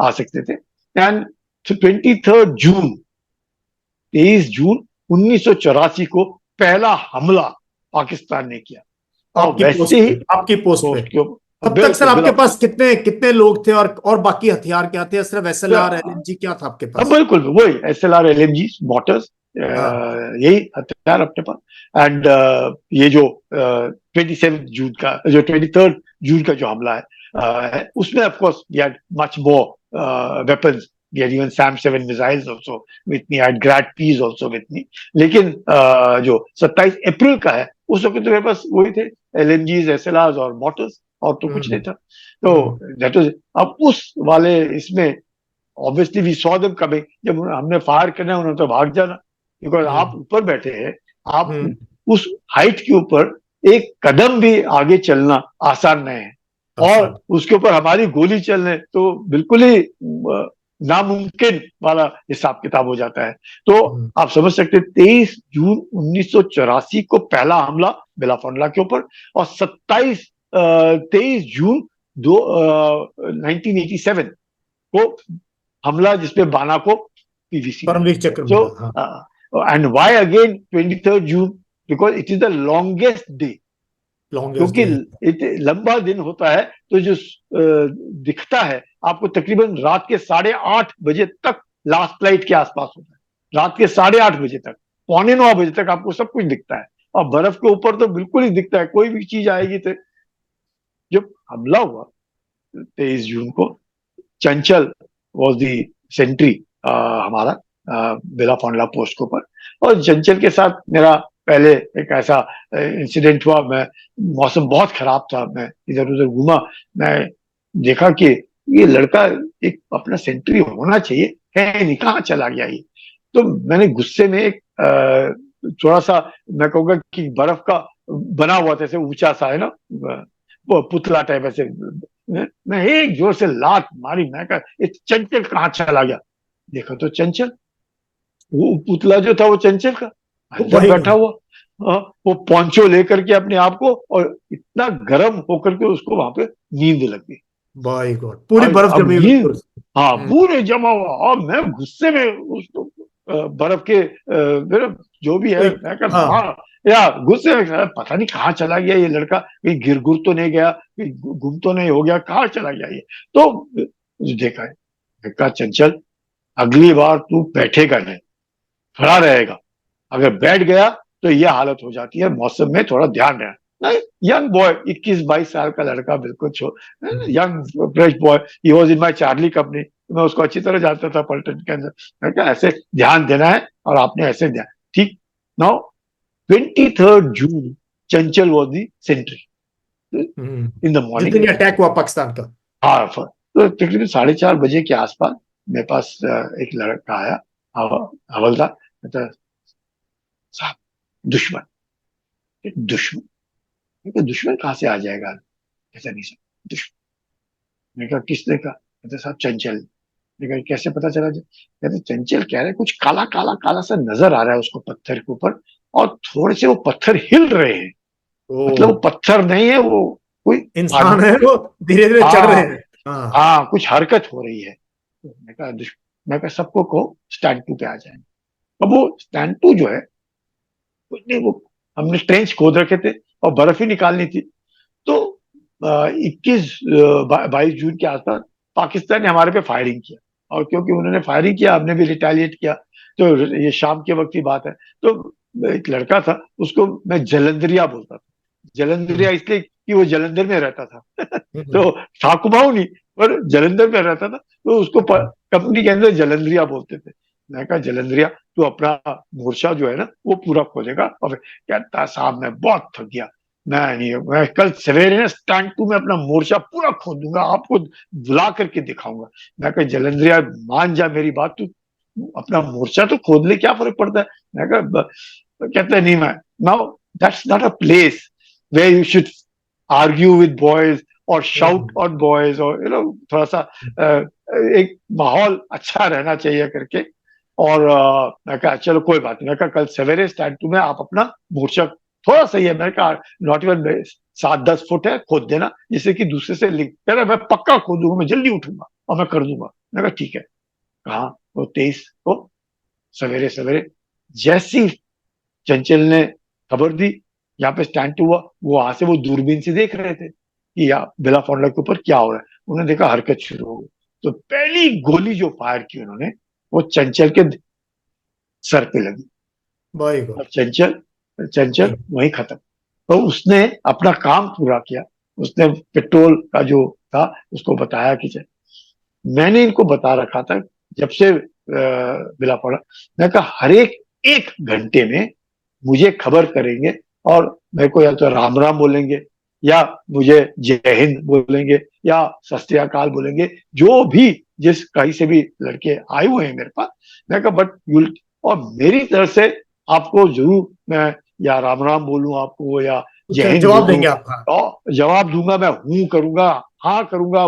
आ सकते थे. एंड 23 जून 1984 को पहला हमला पाकिस्तान ने किया. और वैसे ही आपकी पोस्ट पे तब तक सर आपके पास कितने लोग थे, और बाकी हथियार क्या थे? सिर्फ SLR LMG क्या था आपके पास? बिल्कुल वही SLR LMG मोटर्स, यही हथियार अपने पास. एंड ये जो 23 जून का जो हमला है उसमें of course we had much more weapons. We had even SAM-7 missiles also with me. I had Grad-Ps also with me. लेकिन जो 27 अप्रैल का है उस वक्त तो मेरे पास वही थे, LMGs, SLRs और मोटर्स, और तो कुछ नहीं था. तो दैट वाज. अब उस वाले इसमें obviously we saw them coming. जब हमने फायर करना उन्होंने तो भाग जाना, बिकॉज आप ऊपर बैठे हैं, आप उस हाइट के ऊपर एक कदम भी आगे चलना आसान नहीं है, और उसके ऊपर हमारी गोली चलने तो बिल्कुल ही नामुमकिन वाला हिसाब किताब हो जाता है. तो आप समझ सकते 23 जून 1984 को पहला हमला बेलाफोंडा के ऊपर, और 23 जून 1987 को हमला जिसमें बानाको PVC. And why again 23 June? Because it is the longest day. क्योंकि लंबा दिन होता है तो जो दिखता है आपको तकरीबन रात के 8:30 बजे तक, लास्ट फ्लाइट के आसपास होता है, रात के 8:30 बजे तक, 8:45 बजे तक आपको सब कुछ दिखता है, और बर्फ के ऊपर तो बिल्कुल ही दिखता है, कोई भी चीज आएगी. तो जब हमला हुआ 23 जून को चंचल वॉज दी सेंट्री हमारा बिला फॉन्डला पोस्ट के ऊपर। और चंचल के साथ मेरा पहले एक ऐसा इंसिडेंट हुआ। मैं मौसम बहुत खराब था, मैं इधर उधर घूमा, मैं देखा कि ये लड़का एक अपना सेंट्री होना चाहिए, है नहीं, कहाँ चला गया ये। तो मैंने गुस्से में एक थोड़ा सा, मैं कहूँगा कि बर्फ का बना हुआ था, ऐसे ऊंचा सा है ना, वो पुतला टाइप ऐसे, मैं एक जोर से लात मारी। मैं कहा ये चंचल कहाँ चला गया। देखो तो चंचल, वो पुतला जो था वो चंचल का अंदर भाई बैठा हुआ। वो पोंचो लेकर के अपने आप को, और इतना गर्म होकर के उसको वहां पे नींद लग गई। भाई गॉड, पूरी और बर्फ अब जमी हुई ये, ऊपर से। हाँ, हम्म, पूरे जमा हुआ, और मैं गुस्से में उसको बर्फ के मेरा जो भी है, एक, मैं कहा हाँ, हाँ, या गुस्से में पता नहीं कहाँ चला गया ये लड़का, कहीं गिर गुर तो नहीं गया, कहीं गुम तो नहीं हो गया, कहाँ चला गया ये। तो देखा है, देखा चंचल, अगली बार तू बैठेगा नहीं, खड़ा रहेगा। अगर बैठ गया तो ये हालत हो जाती है, मौसम में थोड़ा ध्यान रहे। नहीं, यंग बॉय, 21-22 साल का लड़का, बिल्कुल young fresh boy, he was in my Charlie company. मैं उसको अच्छी तरह जानता था पलटन के अंदर। मैं क्या ऐसे ध्यान देना है, और आपने ऐसे ध्यान, ठीक। Now 23 June Chanchal was the sentry in the जिस मॉर्निंग। दिन ये अटैक हुआ पाकिस्तान का। हाँ, तो तकरीबन 4:30 बजे के आसपास मेरे पास एक लड़का आया, हवलदार, कहता, साहब, दुश्मन। दुश्मन? मैं, दुश्मन कहाँ से आ जाएगा? ऐसा नहीं सर, दुश्मन। मैं कहा किसने कहा? कहते साहब चंचल। मैं कहा कैसे पता चला? कहते चंचल कह रहे कुछ काला काला काला सा नजर आ रहा है उसको पत्थर के ऊपर, और थोड़े से वो पत्थर हिल रहे हैं। ओ, मतलब वो पत्थर नहीं है, वो कोई इंसान है, वो धीरे धीरे चढ़ रहे हाँ, हैं। हाँ। हाँ, कुछ हरकत हो रही है। तो मैं कहा सबको कहो स्टैंड 2 पे आ जाए। अब वो स्टैंड 2 जो है, कुछ नहीं, वो हमने ट्रेंच खोद रखे थे और बर्फ ही निकालनी थी। तो 21-22 जून के आसपास पाकिस्तान ने हमारे पे फायरिंग किया, और क्योंकि उन्होंने फायरिंग किया, हमने भी रिटेलिएट किया। तो ये शाम के वक्त की बात है। तो एक लड़का था, उसको मैं जलंधरिया बोलता था। हम्म, जलंधरिया इसलिए कि वो जलंधर में रहता था। हम्म, तो था कुमाऊं नहीं, पर जलंधर में रहता था, तो उसको कंपनी के अंदर जलंधरिया बोलते थे। मैं कहा जलंधरिया, तू अपना मोर्चा जो है ना वो पूरा खोलेगा। और कहता साहब मैं बहुत थक गया, मैं नहीं, मैं कल सवेरे ना स्टैंड 2 में अपना मोर्चा पूरा खोल दूंगा, आपको बुला करके दिखाऊंगा। मैं कहा जलंधरिया, मान जा मेरी बात, तू अपना मोर्चा तो खोद ले, क्या फर्क पड़ता है। मैं कहा कहता है नहीं, मैं, now that's not a place where you should argue with boys और शाउट हम्म, ऑन बॉयज, और थोड़ा सा एक माहौल अच्छा रहना चाहिए करके। और मैं कहा चलो कोई बात नहीं। मैं कहा कल सवेरे स्टैंड 2 में आप अपना मोर्चा, थोड़ा सही है, मैंने कहा नॉट इवन 7-10 फुट है, खोद देना, जिससे कि दूसरे से लिंक, कह रहा मैं पक्का खोदूंगा, मैं जल्दी उठूंगा और मैं कर दूंगा। मैंने कहा ठीक है। कहा वो 23 को सवेरे सवेरे जैसी चंचल ने खबर दी, यहाँ पे स्टैंड 2 हुआ, वो वहां से वो दूरबीन से देख रहे थे कि यहाँ बिला फॉन्डला के ऊपर क्या हो रहा है। उन्होंने देखा हरकत शुरू हो गई, तो पहली गोली जो फायर की उन्होंने, वो चंचल के सर पे लगी, भाई और गॉड। चंचल चंचल हम्म, वहीं खत्म। तो उसने अपना काम पूरा किया। उसने पेट्रोल का जो था उसको बताया कि मैंने इनको बता रखा था जब से बिला पड़ा, मैं कहा हर एक 1 घंटे में मुझे खबर करेंगे, और मेरे को या तो राम राम बोलेंगे, या मुझे जय हिंद बोलेंगे, या सत श्री अकाल बोलेंगे, जो भी, जिस कहीं से भी लड़के आए हुए हैं मेरे पास। मैं कहा बट यू, और मेरी तरफ से आपको जरूर मैं या राम राम बोलूं आपको, या जय कुछ हिंद जवाब बोलूं, देंगे आप? हाँ। और जवाब दूंगा, मैं हूं करूंगा, हाँ करूंगा,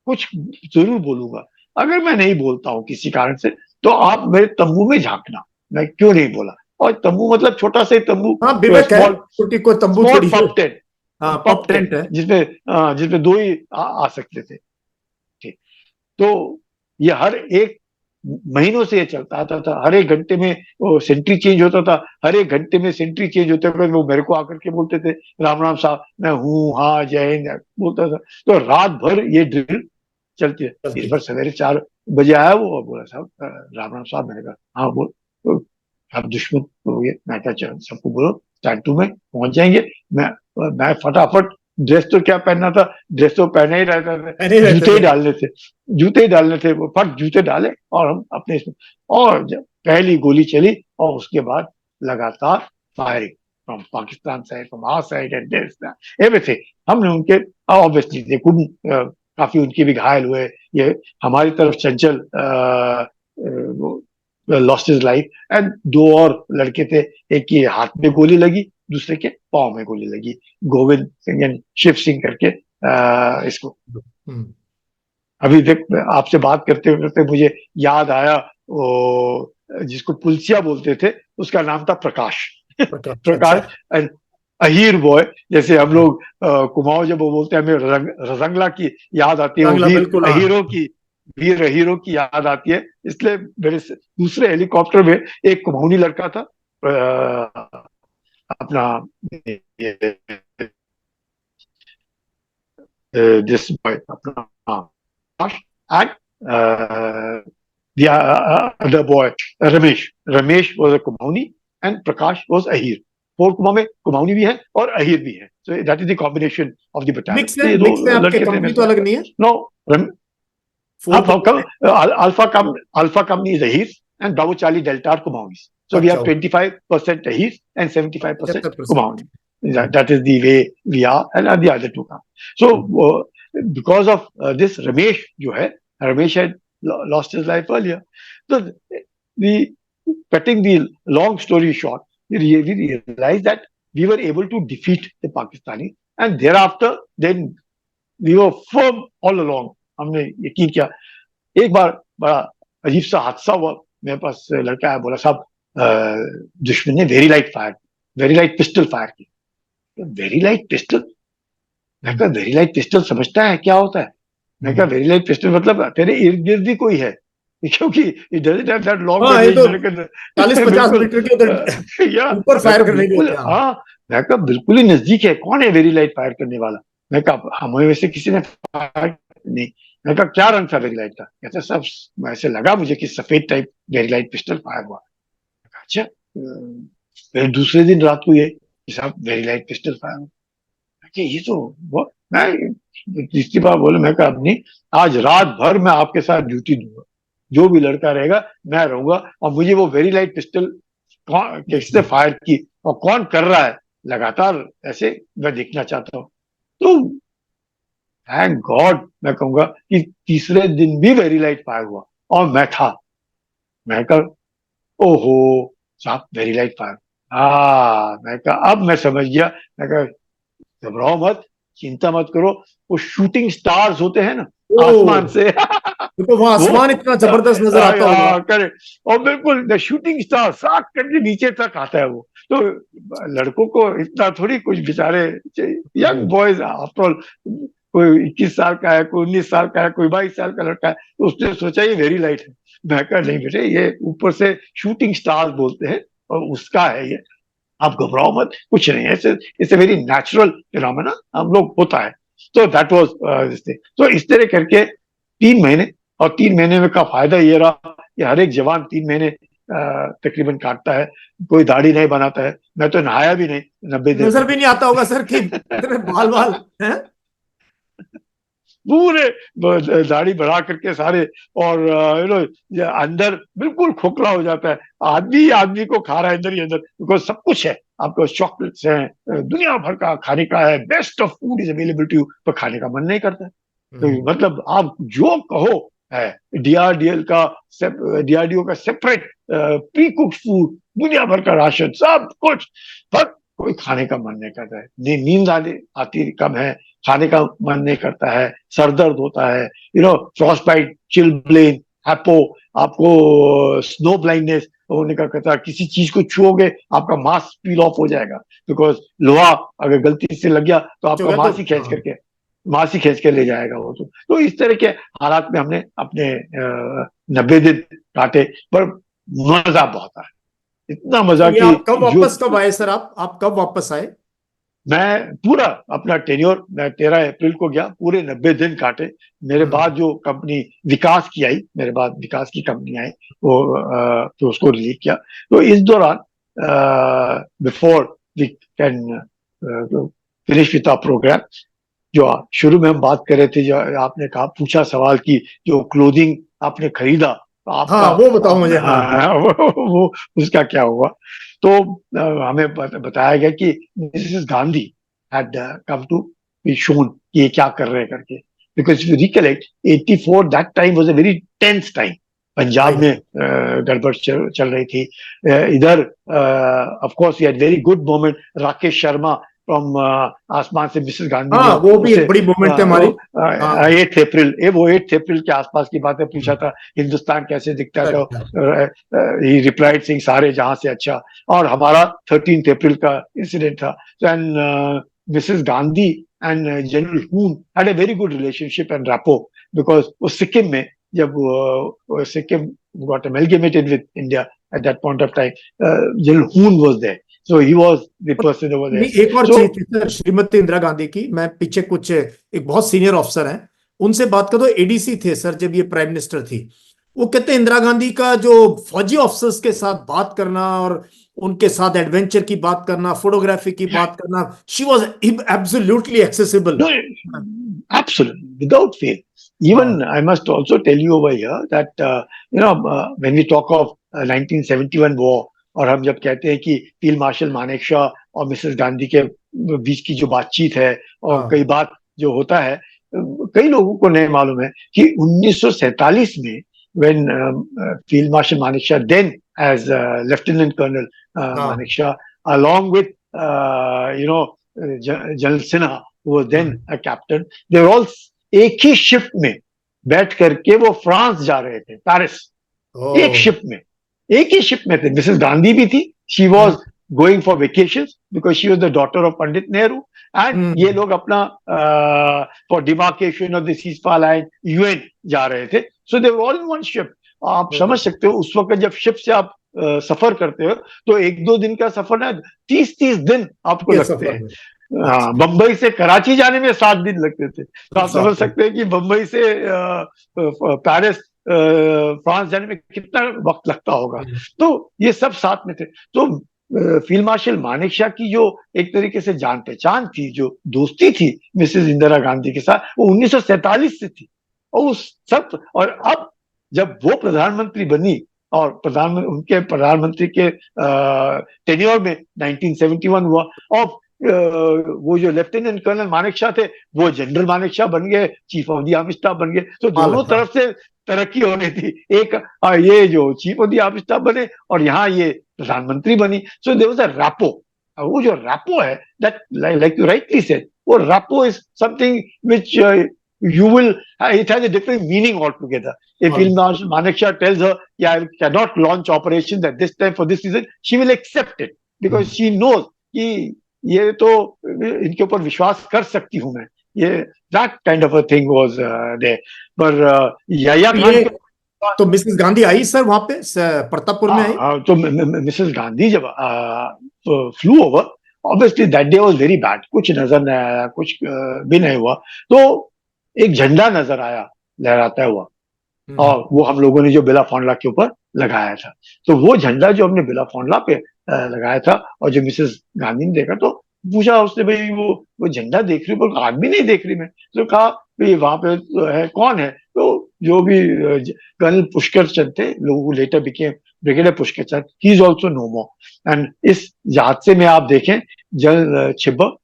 कुछ जरूर बोलूंगा। अगर मैं नहीं बोलता हूं किसी कारण से, तो आप मेरे तंबू में झांकना, मैं क्यों नहीं बोला। और तंबू मतलब छोटा सा ही तंबू, हाँ, विवेक है, स्मॉल छोटी कोई तंबू स्मॉल थोड़ी है। पप टेंट, हाँ, पप पप टेंट, टेंट है। जिसमें दो ही आ सकते थे। ठीक। तो ये हर एक महीनों से ये चलता आता था, हर एक घंटे में वो सेंट्री चेंज होता था, हर एक घंटे में सेंट्री चेंज होते हुए वो मेरे को आकर के बोलते थे राम राम साहब, मैं हूँ, हाँ, जय हिंद बोलता था। तो रात भर ये ड्रिल चलती है। इस चलती बार थी। सवेरे 4 बजे आया वो, और बोला साहब राम राम साहब। मैंने कहा हाँ बोल, तो आप दुश्मन हो गए। मैं कहा चलो सबको बोलो स्टैंड 2 में पहुंच जाएंगे। मैं मैं फटाफट ड्रेस तो क्या पहनना था, ड्रेस तो पहने ही रहता था, नहीं रहते जूते ही थे। डालने थे, जूते ही डालने थे, वो फट जूते डाले और हम अपने इसमें, और जब पहली गोली चली और उसके बाद लगातार firing from Pakistan side, from our side and this everything. हमने उनके, ऑब्वियसली दे कुडंट, काफी उनके भी घायल हुए, ये हमारी तरफ चंचल लॉस्ट हिज लाइफ, एंड दो और लड़के थे, एक के हाथ में गोली लगी, दूसरे के पाँव में गोली लगी, गोविंद सिंह एंड शिव सिंह करके इसको। हम्म। अभी देख, आपसे बात करते करते मुझे याद आया, वो जिसको पुलसिया बोलते थे उसका नाम था प्रकाश। प्रकाश, अच्छा। प्रकाश एंड अहीर बॉय, जैसे हम लोग कुमाऊं जब वो बोलते हैं, हमें रजंगला की याद आती है, वो बांग्ला, वीर बिल्कुल, हाँ। अहीरों की, वीर हीरो की याद आती है। इसलिए मेरे दूसरे हेलीकॉप्टर में एक कुमाऊनी लड़का था, अपना दिस बॉय अपना and the other boy, Ramesh was a Kumauni and Prakash was Ahir. Four Kumaon में कुमाऊनी भी है और अहीर भी है, so that is the combination of the battalion. Mix है, ये मिक्स है, दो आपके लड़के थे कंपनी मेरे तो अलग नहीं है। साथ। No, four Alpha company is Ahir and Bravo Charlie Delta are Kumaunis. So we have 25% Ahir and 75% 75%। Kumauni. That is the way we are, and the other two come. So because of this, Ramesh जो है, Ramesh had lost his life earlier. So the cutting the long story short, we realized that we were able to defeat the Pakistani, and thereafter then we were firm all along. हमने यकीन किया। एक बार बड़ा अजीब सा हादसा हुआ, मेरे पास लड़का आया, बोला साहब दुश्मन ने वेरी लाइट पिस्टल फायर की। Very light pistol? मैं कहा वेरी लाइट पिस्टल समझता है क्या होता है? मैं कहा वेरी लाइट पिस्टल मतलब तेरे इर्द गिर्द ही कोई है, क्योंकि it doesn't have that long हाँ, ये तो रेंज। 40-50 बिल्कुल, मीटर के उधर या ऊपर मैं फायर कहा करने के बिल्कुल, होते हैं। हाँ, मैं कहा बिल्कुल ही नजदीक है, कौन है वेरी लाइट फायर करने वाला? मैं कहा हमें वैसे किसी ने फायर नहीं। मैं कहा क्या रंग था वेरी लाइट का? कहते सब ऐसे लगा मुझे कि सफेद type very light pistol fire हुआ। अच्छा, फिर दूसरे दिन रात को ये साहब वेरी लाइट पिस्टल फायर हुआ। कि ये तो वो, मैं तीसरी बार बोले, मैं कहा अपनी आज रात भर मैं आपके साथ ड्यूटी दूंगा, जो भी लड़का रहेगा मैं रहूंगा, और मुझे वो वेरी लाइट पिस्टल किसने फायर की और कौन कर रहा है लगातार ऐसे मैं देखना चाहता हूँ। तो थैंक गॉड मैं कहूंगा कि तीसरे दिन भी वेरी लाइट फायर हुआ और मैं था। मैं कहा ओहो साहब वेरी लाइट फायर, हाँ मैं कहा अब मैं समझ गया। मैं कहा घबराओ मत, चिंता मत करो, वो शूटिंग स्टार्स होते हैं ना आसमान से तो वहां वो आसमान इतना जबरदस्त नजर आता होगा। करे, और बिल्कुल द शूटिंग स्टार सात करके नीचे तक आता है वो। तो लड़कों को इतना थोड़ी कुछ, बेचारे यंग बॉयज आफ्टर ऑल, कोई 21 साल का है, कोई 19 साल का है, कोई 22 साल का लड़का है, तो उसने सोचा ये वेरी लाइट है। मैं कहा नहीं बेटे, ये ऊपर से शूटिंग स्टार बोलते हैं और उसका है ये, आप घबराओ मत, कुछ नहीं है, इट्स वेरी नेचुरल फिनोमेना, हम लोग होता है। तो दैट वाज तो इस तरह करके 3 महीने, और 3 महीने में का फायदा ये रहा कि हर एक जवान 3 महीने तकरीबन काटता है, कोई दाढ़ी नहीं बनाता है, मैं तो नहाया भी नहीं 90 दिन नजर भी तक। नहीं आता होगा सर कि इतने बाल बाल हैं। पूरे दाढ़ी बढ़ा करके सारे, और यू नो अंदर बिल्कुल खोखला हो जाता है, आदमी आदमी को खा रहा है अंदर ही अंदर, बिकॉज सब कुछ है आपको, चॉकलेट्स हैं, दुनिया भर का खाने का है, best of food is available to you, पर खाने का मन नहीं करता है। तो मतलब आप जो कहो है, डीआरडीएल का डीआरडीओ का सेपरेट प्री कुक्ड फूड, दुनिया भर का राशन, सब कुछ, पर कोई खाने का मन नहीं करता है। नींद आती कम है, खाने का मन नहीं करता है, सर दर्द होता है, यू नो फ्रॉस्टबाइट, चिलब्लेन, हैपो, आपको स्नो ब्लाइंडनेस होने का कहता है, किसी चीज को छुओगे आपका मांस पील ऑफ हो जाएगा, बिकॉज लोहा अगर गलती से लग गया तो आपका मांस ही खींच के ले जाएगा वो। तो इस तरह के हालात में हमने अपने 90 दिन काटे, पर मजा बहुत आया, इतना मजा तो ये कि आप कब आए सर? आप कब वापस आए? मैं पूरा अपना टेन्योर, मैं 13 अप्रैल को गया, पूरे 90 दिन काटे। मेरे बाद जो कंपनी विकास की आई, मेरे बाद विकास की कंपनी आई, वो तो उसको रिलीव किया। तो इस दौरान before we can finish with our program. जो शुरू में हम बात कर रहे थे, जो आपने कहा, पूछा सवाल की जो क्लोथिंग आपने खरीदा तो आपका हाँ वो बताओ मुझे। हाँ वो उसका क्या हुआ? तो हमें बताया गया कि Mrs Gandhi had come to be shown कि ये क्या कर रहे हैं करके, because if you recollect 84 that time was a very tense time. Punjab right. में गड़बड़ चल रही थी। इधर of course we had very good moment, Rakesh Sharma from आसमान से मिसेस गांधी ने हाँ वो भी उसे एक बड़ी मूवमेंट थी हमारी। हाँ 8 अप्रैल, वो 8 अप्रैल के आसपास की बातें पूछा था, हिंदुस्तान कैसे दिखता है, तो ही रिप्लाइड सिंह सारे जहां से अच्छा। और हमारा 13 अप्रैल का इंसिडेंट था। And Mrs Gandhi and general Hoon had a very good relationship and rapport, because वो सिक्किम में जब Sikkim got amalgamated with India at that point of time, General Hoon was there. So he was the person over there. नहीं एक और So चीज थी सर, श्रीमती इंदिरा गांधी की, मैं पीछे कुछ एक बहुत सीनियर ऑफिसर हैं उनसे बात कर, तो एडीसी थे सर जब ये प्राइम मिनिस्टर थी, वो कहते हैं इंदिरा गांधी का जो फौजी ऑफिसर्स के साथ बात करना और उनके साथ एडवेंचर की बात करना, फोटोग्राफी की बात करना, she was absolutely accessible. no, absolutely, without fail. Even I must also tell you over here that when we talk of 1971 war, और हम जब कहते हैं कि फील्ड मार्शल मानेकशॉ और मिसेस गांधी के बीच की जो बातचीत है और कई बात जो होता है, कई लोगों को नहीं मालूम है कि 1947 में when Field Marshal Manekshaw, then as Lieutenant Colonel Manekshaw, along with General Sinha, who was then a captain, they were all एक ही शिप में बैठ करके वो फ्रांस जा रहे थे, पेरिस। एक शिप में, एक ही शिप में थे। मिसेस गांधी भी थी, she was going for vacation because she was the daughter of Pandit Nehru, and ये लोग अपना for demarcation of the ceasefire line UN जा रहे थे। So they were all in one ship. आप समझ सकते हो उस वक्त जब शिप से आप सफर करते हो तो 1-2 दिन का सफर ना 30-30 दिन आपको लगते हैं। हाँ, बंबई से कराची जाने में 7 दिन लगते थे, तो आप समझ सकते हैं कि बंबई से पेरिस फ्रांस जाने में कितना वक्त लगता होगा। तो ये सब साथ में थे। तो फील्ड मार्शल मानेकशॉ की जो एक तरीके से जान पहचान थी, जो दोस्ती थी मिसेस इंदिरा गांधी के साथ, वो 1947 से थी। और उस सब, और अब जब वो प्रधानमंत्री बनी और उनके प्रधानमंत्री के टेन्योर में 1971 हुआ, और वो जो लेफ्टिनेंट कर्नल मानेकशॉ थे वो जनरल मानेकशॉ बन गए, chief of the army staff बन गए। तो दोनों तरफ से तरक्की होनी थी, एक ये जो chief of the army staff बने और यहाँ ये प्रधानमंत्री बनी। So there was a rapport. वो जो रैपो है, that like you rightly said, वो rapport is something which you will, it has a different meaning altogether. If Field Marshal Manekshaw tells her, yeah, I cannot launch operations at this time for this reason, she will accept it because she knows कि ये तो इनके ऊपर विश्वास कर सकती हूं मैं। ये that kind of a thing was there. पर याया खान तो मिसेस गांधी आई सर वहां पे प्रतापपुर में आई? तो मिसेस गांधी जब flu over, obviously that day was very bad, कुछ नजर नहीं आया, कुछ भी नहीं हुआ। तो एक झंडा नजर आया लहराता हुआ, और वो हम लोगों ने जो बिला फॉन्डला के ऊपर लगाया था। तो वो झंडा जो हमने बिला फॉन्डला पे लगाया था, और जो मिसेस गांधी ने देखा, तो पूछा उसने, भाई वो झंडा देख रही हो? आदमी नहीं देख रही मैं। तो कहा भाई वहां पे है, कौन है? तो जो भी कर्नल पुष्कर चंद थे, लोग later became brigadier Pushkar Chand, he is also no more. And इस हादसे में आप देखें, general Chibber,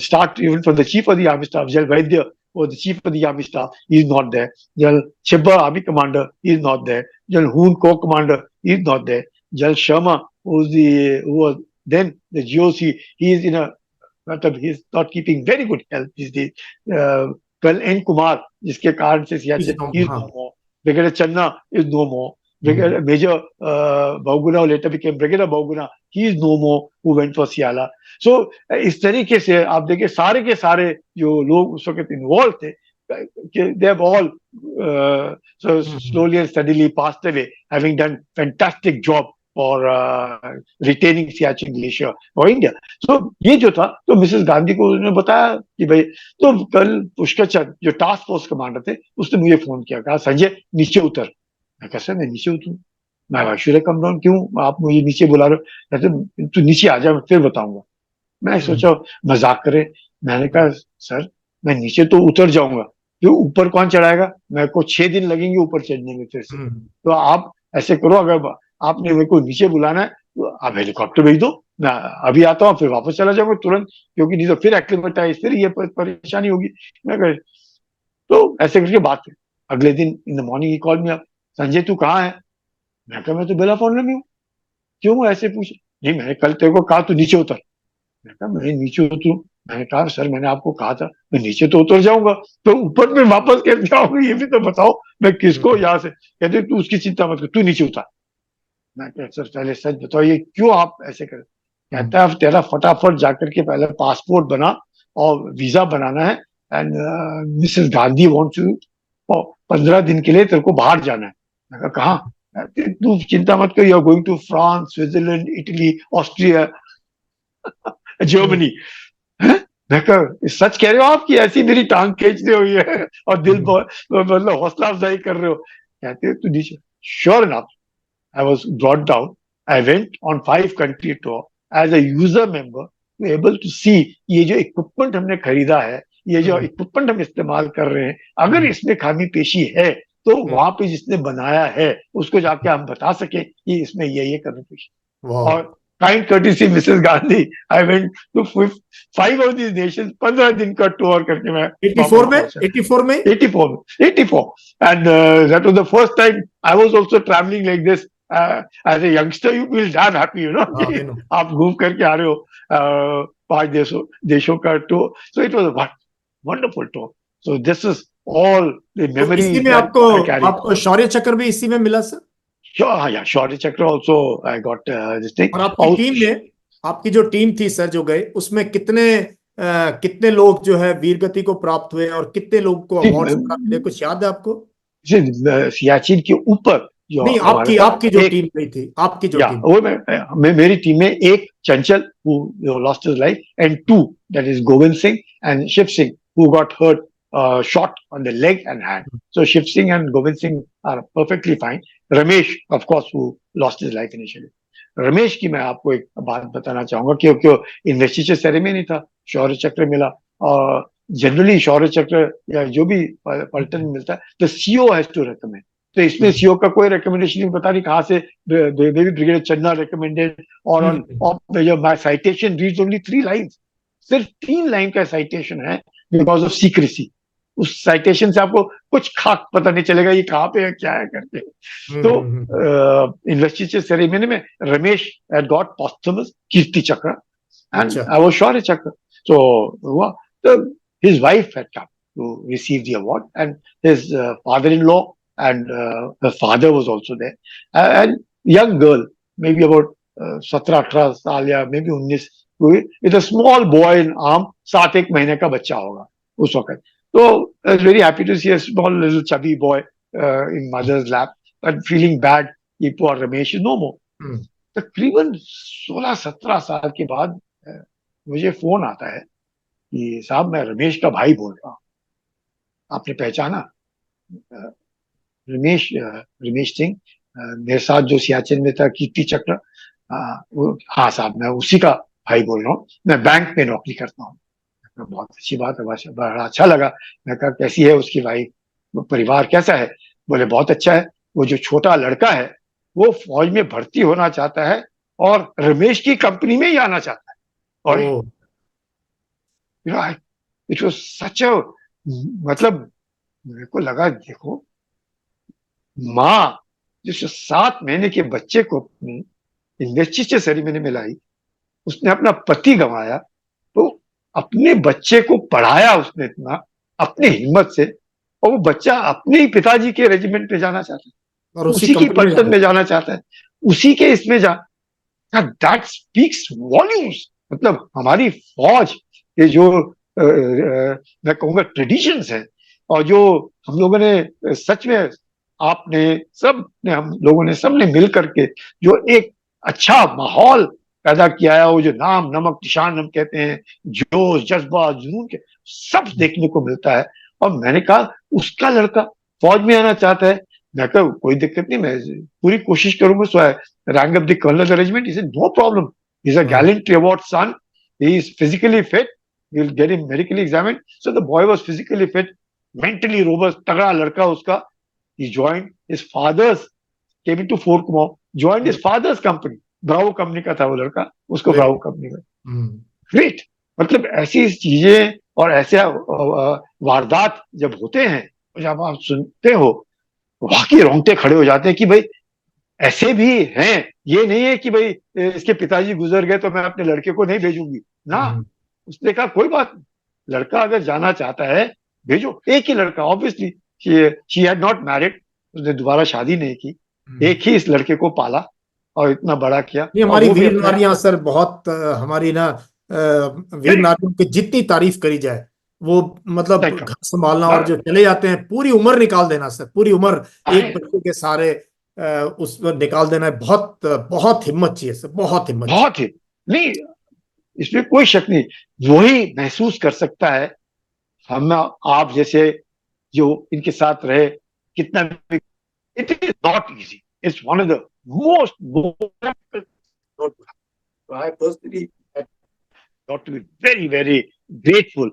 start even from the chief of the army staff, general Vaidya or the chief of the army staff, he is not there. General Chibba, army commander, he is not there. General Hoon, corps commander, he is not there. General Sharma, who was then the GOC, he is in a, he is not keeping very good health these days. Colonel N. Kumar, जिसके कारण से Siachen, he is no more. Brigadier Channa is no more. Major Bauguna, who later became Brigadier Bauguna, he is no more, who went for Siala. So इस तरीके से आप देखिए सारे के सारे जो लोग उस वक्त इन्वॉल्व थे, they have all so slowly and steadily passed away, having done fantastic job for retaining Siachen Glacier for India. So ये जो था, तो मिसेस गांधी को उन्होंने बताया कि भाई, तो कल पुष्कर चंद जो टास्क फोर्स कमांडर थे, उसने मुझे फोन किया, कहा संजय नीचे उतर। मैं कैसे मैं नीचे उतरूं? मैं शुरू कम डाउन क्यों? आप मुझे नीचे बुला रहे हो? कहते तू नीचे आ जा, मैं फिर बताऊंगा। मैं सोचा मजाक करे, मैंने कहा सर मैं नीचे तो उतर जाऊंगा, तो ऊपर कौन चढ़ाएगा, मेरे को 6 दिन लगेंगे ऊपर चढ़ने में फिर से। तो आप ऐसे करो, अगर आपने मेरे को नीचे बुलाना है तो आप हेलीकॉप्टर भेज दो, मैं अभी आता हूँ, फिर वापस चला जाऊंगा तुरंत, क्योंकि नहीं तो फिर एक्लिमेटाइज, फिर ये परेशानी होगी। मैं कहा, तो ऐसे करके बात है। अगले दिन in the morning he call me up, Sanjay तू कहाँ है? मैं कहा मैं तो बेला फोन में हूँ। क्यों ऐसे पूछे? नहीं मैंने कल तेरे को कहा तू नीचे उतर। मैं कहा मैं नीचे उतरूं? मैंने कहा सर मैंने आपको कहा था मैं नीचे तो उतर जाऊंगा, तो ऊपर में वापस कैसे आऊंगा ये भी तो बताओ, मैं किसको यहाँ से। कहते तू उसकी चिंता मत कर, तू नीचे उतर। मैं कहा सर पहले सच बताओ ये क्यों आप ऐसे कर। कहता है अब तेरा फटाफट जाकर के पहले पासपोर्ट बना और वीजा बनाना है, and Mrs Gandhi wants you, 15 दिन के लिए तेरे को बाहर जाना है। मैं कहा कहाँ? कहते, तू चिंता मत कर, you are going to France, Switzerland, Italy, Austria, Germany. हैं? मैं कहा सच कह रहे हो आप कि ऐसी मेरी टांग खींचते हुई है और दिल मतलब हौसला अफजाई कर रहे हो? कहते तू नीचे। Sure enough I was brought down, I went on 5 country tour as a user member, to able to see ये जो इक्विपमेंट हमने खरीदा है, ये जो इक्विपमेंट हम इस्तेमाल कर रहे हैं, अगर इसमें खामी पेशी है तो वहां पे जिसने बनाया है उसको जाके हम बता सके कि इसमें ये कमी पेशी। और kind courtesy Mrs Gandhi, I went to 5 of these nations, 15 दिन का टूर करके मैं 84 में 84 में 84 and that was the first time I was also traveling like this, as a youngster you feel damn happy, you know, कि आप घूम करके आ रहे हो 5 देशों का tour. So it was a wonderful tour. So this is all the तो memories इसी में that I carry. आपको शौर्य चक्र भी इसी में मिला sir? Sure, yeah, Shaurya Chakra also I got this thing. और आपकी टीम में, आपकी जो टीम थी सर जो गए, उसमें कितने लोग जो है वीर गति को प्राप्त हुए और कितने लोग को अवार्ड प्राप्त मिले, कुछ याद है आपको? सियाचिन के ऊपर जो नहीं, आपकी जो टीम गई थी, आपकी जो टीम, वो मेरी टीम में एक चंचल who lost his life, and 2 that is Govind Singh and Shiv Singh who got hurt, shot on the leg and hand. So Shiv Singh and Govind Singh are perfectly fine. Ramesh of course who lost his life initially. Ramesh की मैं आपको एक बात बताना चाहूंगा, क्योंकि इन्वेस्टिचर सेरेमनी था, शौर्य चक्र मिला, और जनरली शौर्य चक्र या जो भी पलटन में मिलता है तो सीओ हैज टू रेकमेंड। तो इसमें सीओ का कोई रिकमेंडेशन नहीं, पता नहीं कहाँ से बेबी ब्रिगेड चन्ना रिकमेंडेड, और my citation reads only 3 lines, सिर्फ 3 लाइन का साइटेशन है बिकॉज ऑफ सीक्रेसी। उस साइटेशन से आपको कुछ खाक पता नहीं चलेगा ये कहाँ पे है क्या है करके। तो इन्वेस्टिचर सेरेमनी में रमेश had got posthumous कीर्ति चक्र and I was शौर्य चक्र। So हुआ तो his wife had come to receive the award, and his father-in-law and her father was also there, and young girl maybe about 17-18 साल या maybe 19 with a small boy in arm, 7-1 महीने का बच्चा होगा उस वक्त। So I was very happy to see a small little chubby boy in mother's lap, but feeling bad कि poor Ramesh is no more. तकरीबन 16-17 साल के बाद मुझे फोन आता है कि साहब मैं रमेश का भाई बोल रहा हूँ, आपने पहचाना? रमेश सिंह मेरे साथ जो सियाचिन में था कीर्ति चक्र, हाँ साहब मैं उसी का भाई बोल रहा हूँ, मैं बैंक में नौकरी करता हूँ। बहुत अच्छी बात है, बड़ा अच्छा लगा। मैं कहा कैसी है उसकी वाइफ, परिवार कैसा है? बोले बहुत अच्छा है, वो जो छोटा लड़का है वो फौज में भर्ती होना चाहता है और रमेश की कंपनी में ही आना चाहता है। और इट वाज सच अ, मतलब मेरे को लगा देखो माँ जिस 7 महीने के बच्चे को अपनी इन्वेस्टिचर सेरेमनी में लाई, उसने अपना पति गंवाया, तो अपने बच्चे को पढ़ाया उसने इतना अपनी हिम्मत से, और वो बच्चा अपने ही पिताजी के रेजिमेंट में जाना चाहता है और उसी की पलटन में जाना चाहता है, उसी के इसमें दैट स्पीक्स वॉल्यूम्स। मतलब हमारी फौज के जो मैं कहूंगा ट्रेडिशंस है, और जो हम लोगों ने सच में आपने सब ने हम लोगों ने सबने मिल करके जो एक अच्छा माहौल पैदा किया है, वो जो नाम नमक निशान हम कहते हैं, जोश जज्बा जुनून के सब देखने को मिलता है। और मैंने कहा उसका लड़का फौज में आना चाहता है, मैं कहा कोई दिक्कत नहीं, मैं पूरी कोशिश करूंगा। So I rang up the colonel regiment, he said no problem, he is a gallant award son, he is physically fit. We'll get him medically examined. So the boy was physically fit, mentally robust, तगड़ा लड़का उसका. He joined his father's, came into Fort Kumaon, joined his father's company. Bravo company का था वो लड़का, उसको Very ब्रावो कंपनी का. ग्रेट. मतलब ऐसी चीजें और ऐसे वारदात जब होते हैं, जब आप सुनते हो, वाकई रोंगटे खड़े हो जाते हैं कि भाई ऐसे भी हैं. ये नहीं है कि भाई इसके पिताजी गुजर गए तो मैं अपने लड़के को नहीं भेजूंगी ना. उसने कहा कोई बात नहीं, लड़का अगर जाना चाहता है भेजो. एक ही लड़का, obviously she had not married, उसने दोबारा शादी नहीं की. एक ही इस लड़के को पाला और इतना बड़ा किया. ये हमारी वीर नारियां सर बहुत हमारी ना वीर नारियों की जितनी तारीफ करी जाए वो मतलब घर संभालना और जो चले जाते हैं पूरी उम्र निकाल देना सर, पूरी उम्र एक बच्चे के सारे उस निकाल देना है. बहुत बहुत हिम्मत चाहिए सर, बहुत हिम्मत. बहुत ही नहीं, इसमें कोई शक नहीं. वही महसूस कर सकता है हम आप जैसे जो इनके साथ रहे. कितना it is not easy. It's one of the most I personally got to be very, very grateful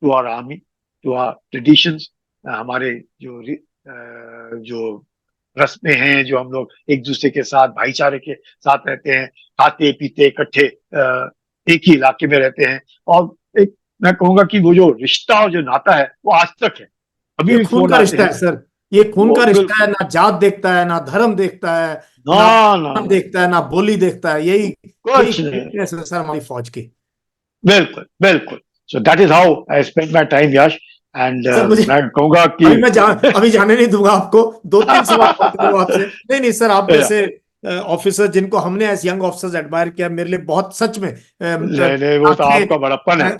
to our army, to our traditions. हमारे जो रस्में हैं, जो हम लोग एक दूसरे के साथ भाईचारे के साथ रहते हैं, खाते पीते इकट्ठे एक ही इलाके में रहते हैं. और एक मैं कहूंगा कि वो जो रिश्ता और जो नाता है वो आज तक है. अभी खून का रिश्ता है सर, ये खून का रिश्ता है. ना जात देखता है, ना धर्म देखता है, ना देखता है, ना बोली देखता है. यही सर हमारी फौज की. बिल्कुल बिल्कुल. So that is how I spend my time Yash. And मैं कहूंगा कि मैं अभी जाने नहीं दूंगा आपको. 2-3 सवाल आपसे. नहीं सर, आप जैसे ऑफिसर जिनको हमने एज यंग ऑफिसर्स एडमायर किया, मेरे लिए बहुत सच में नहीं, वो तो आपका बड़प्पन है.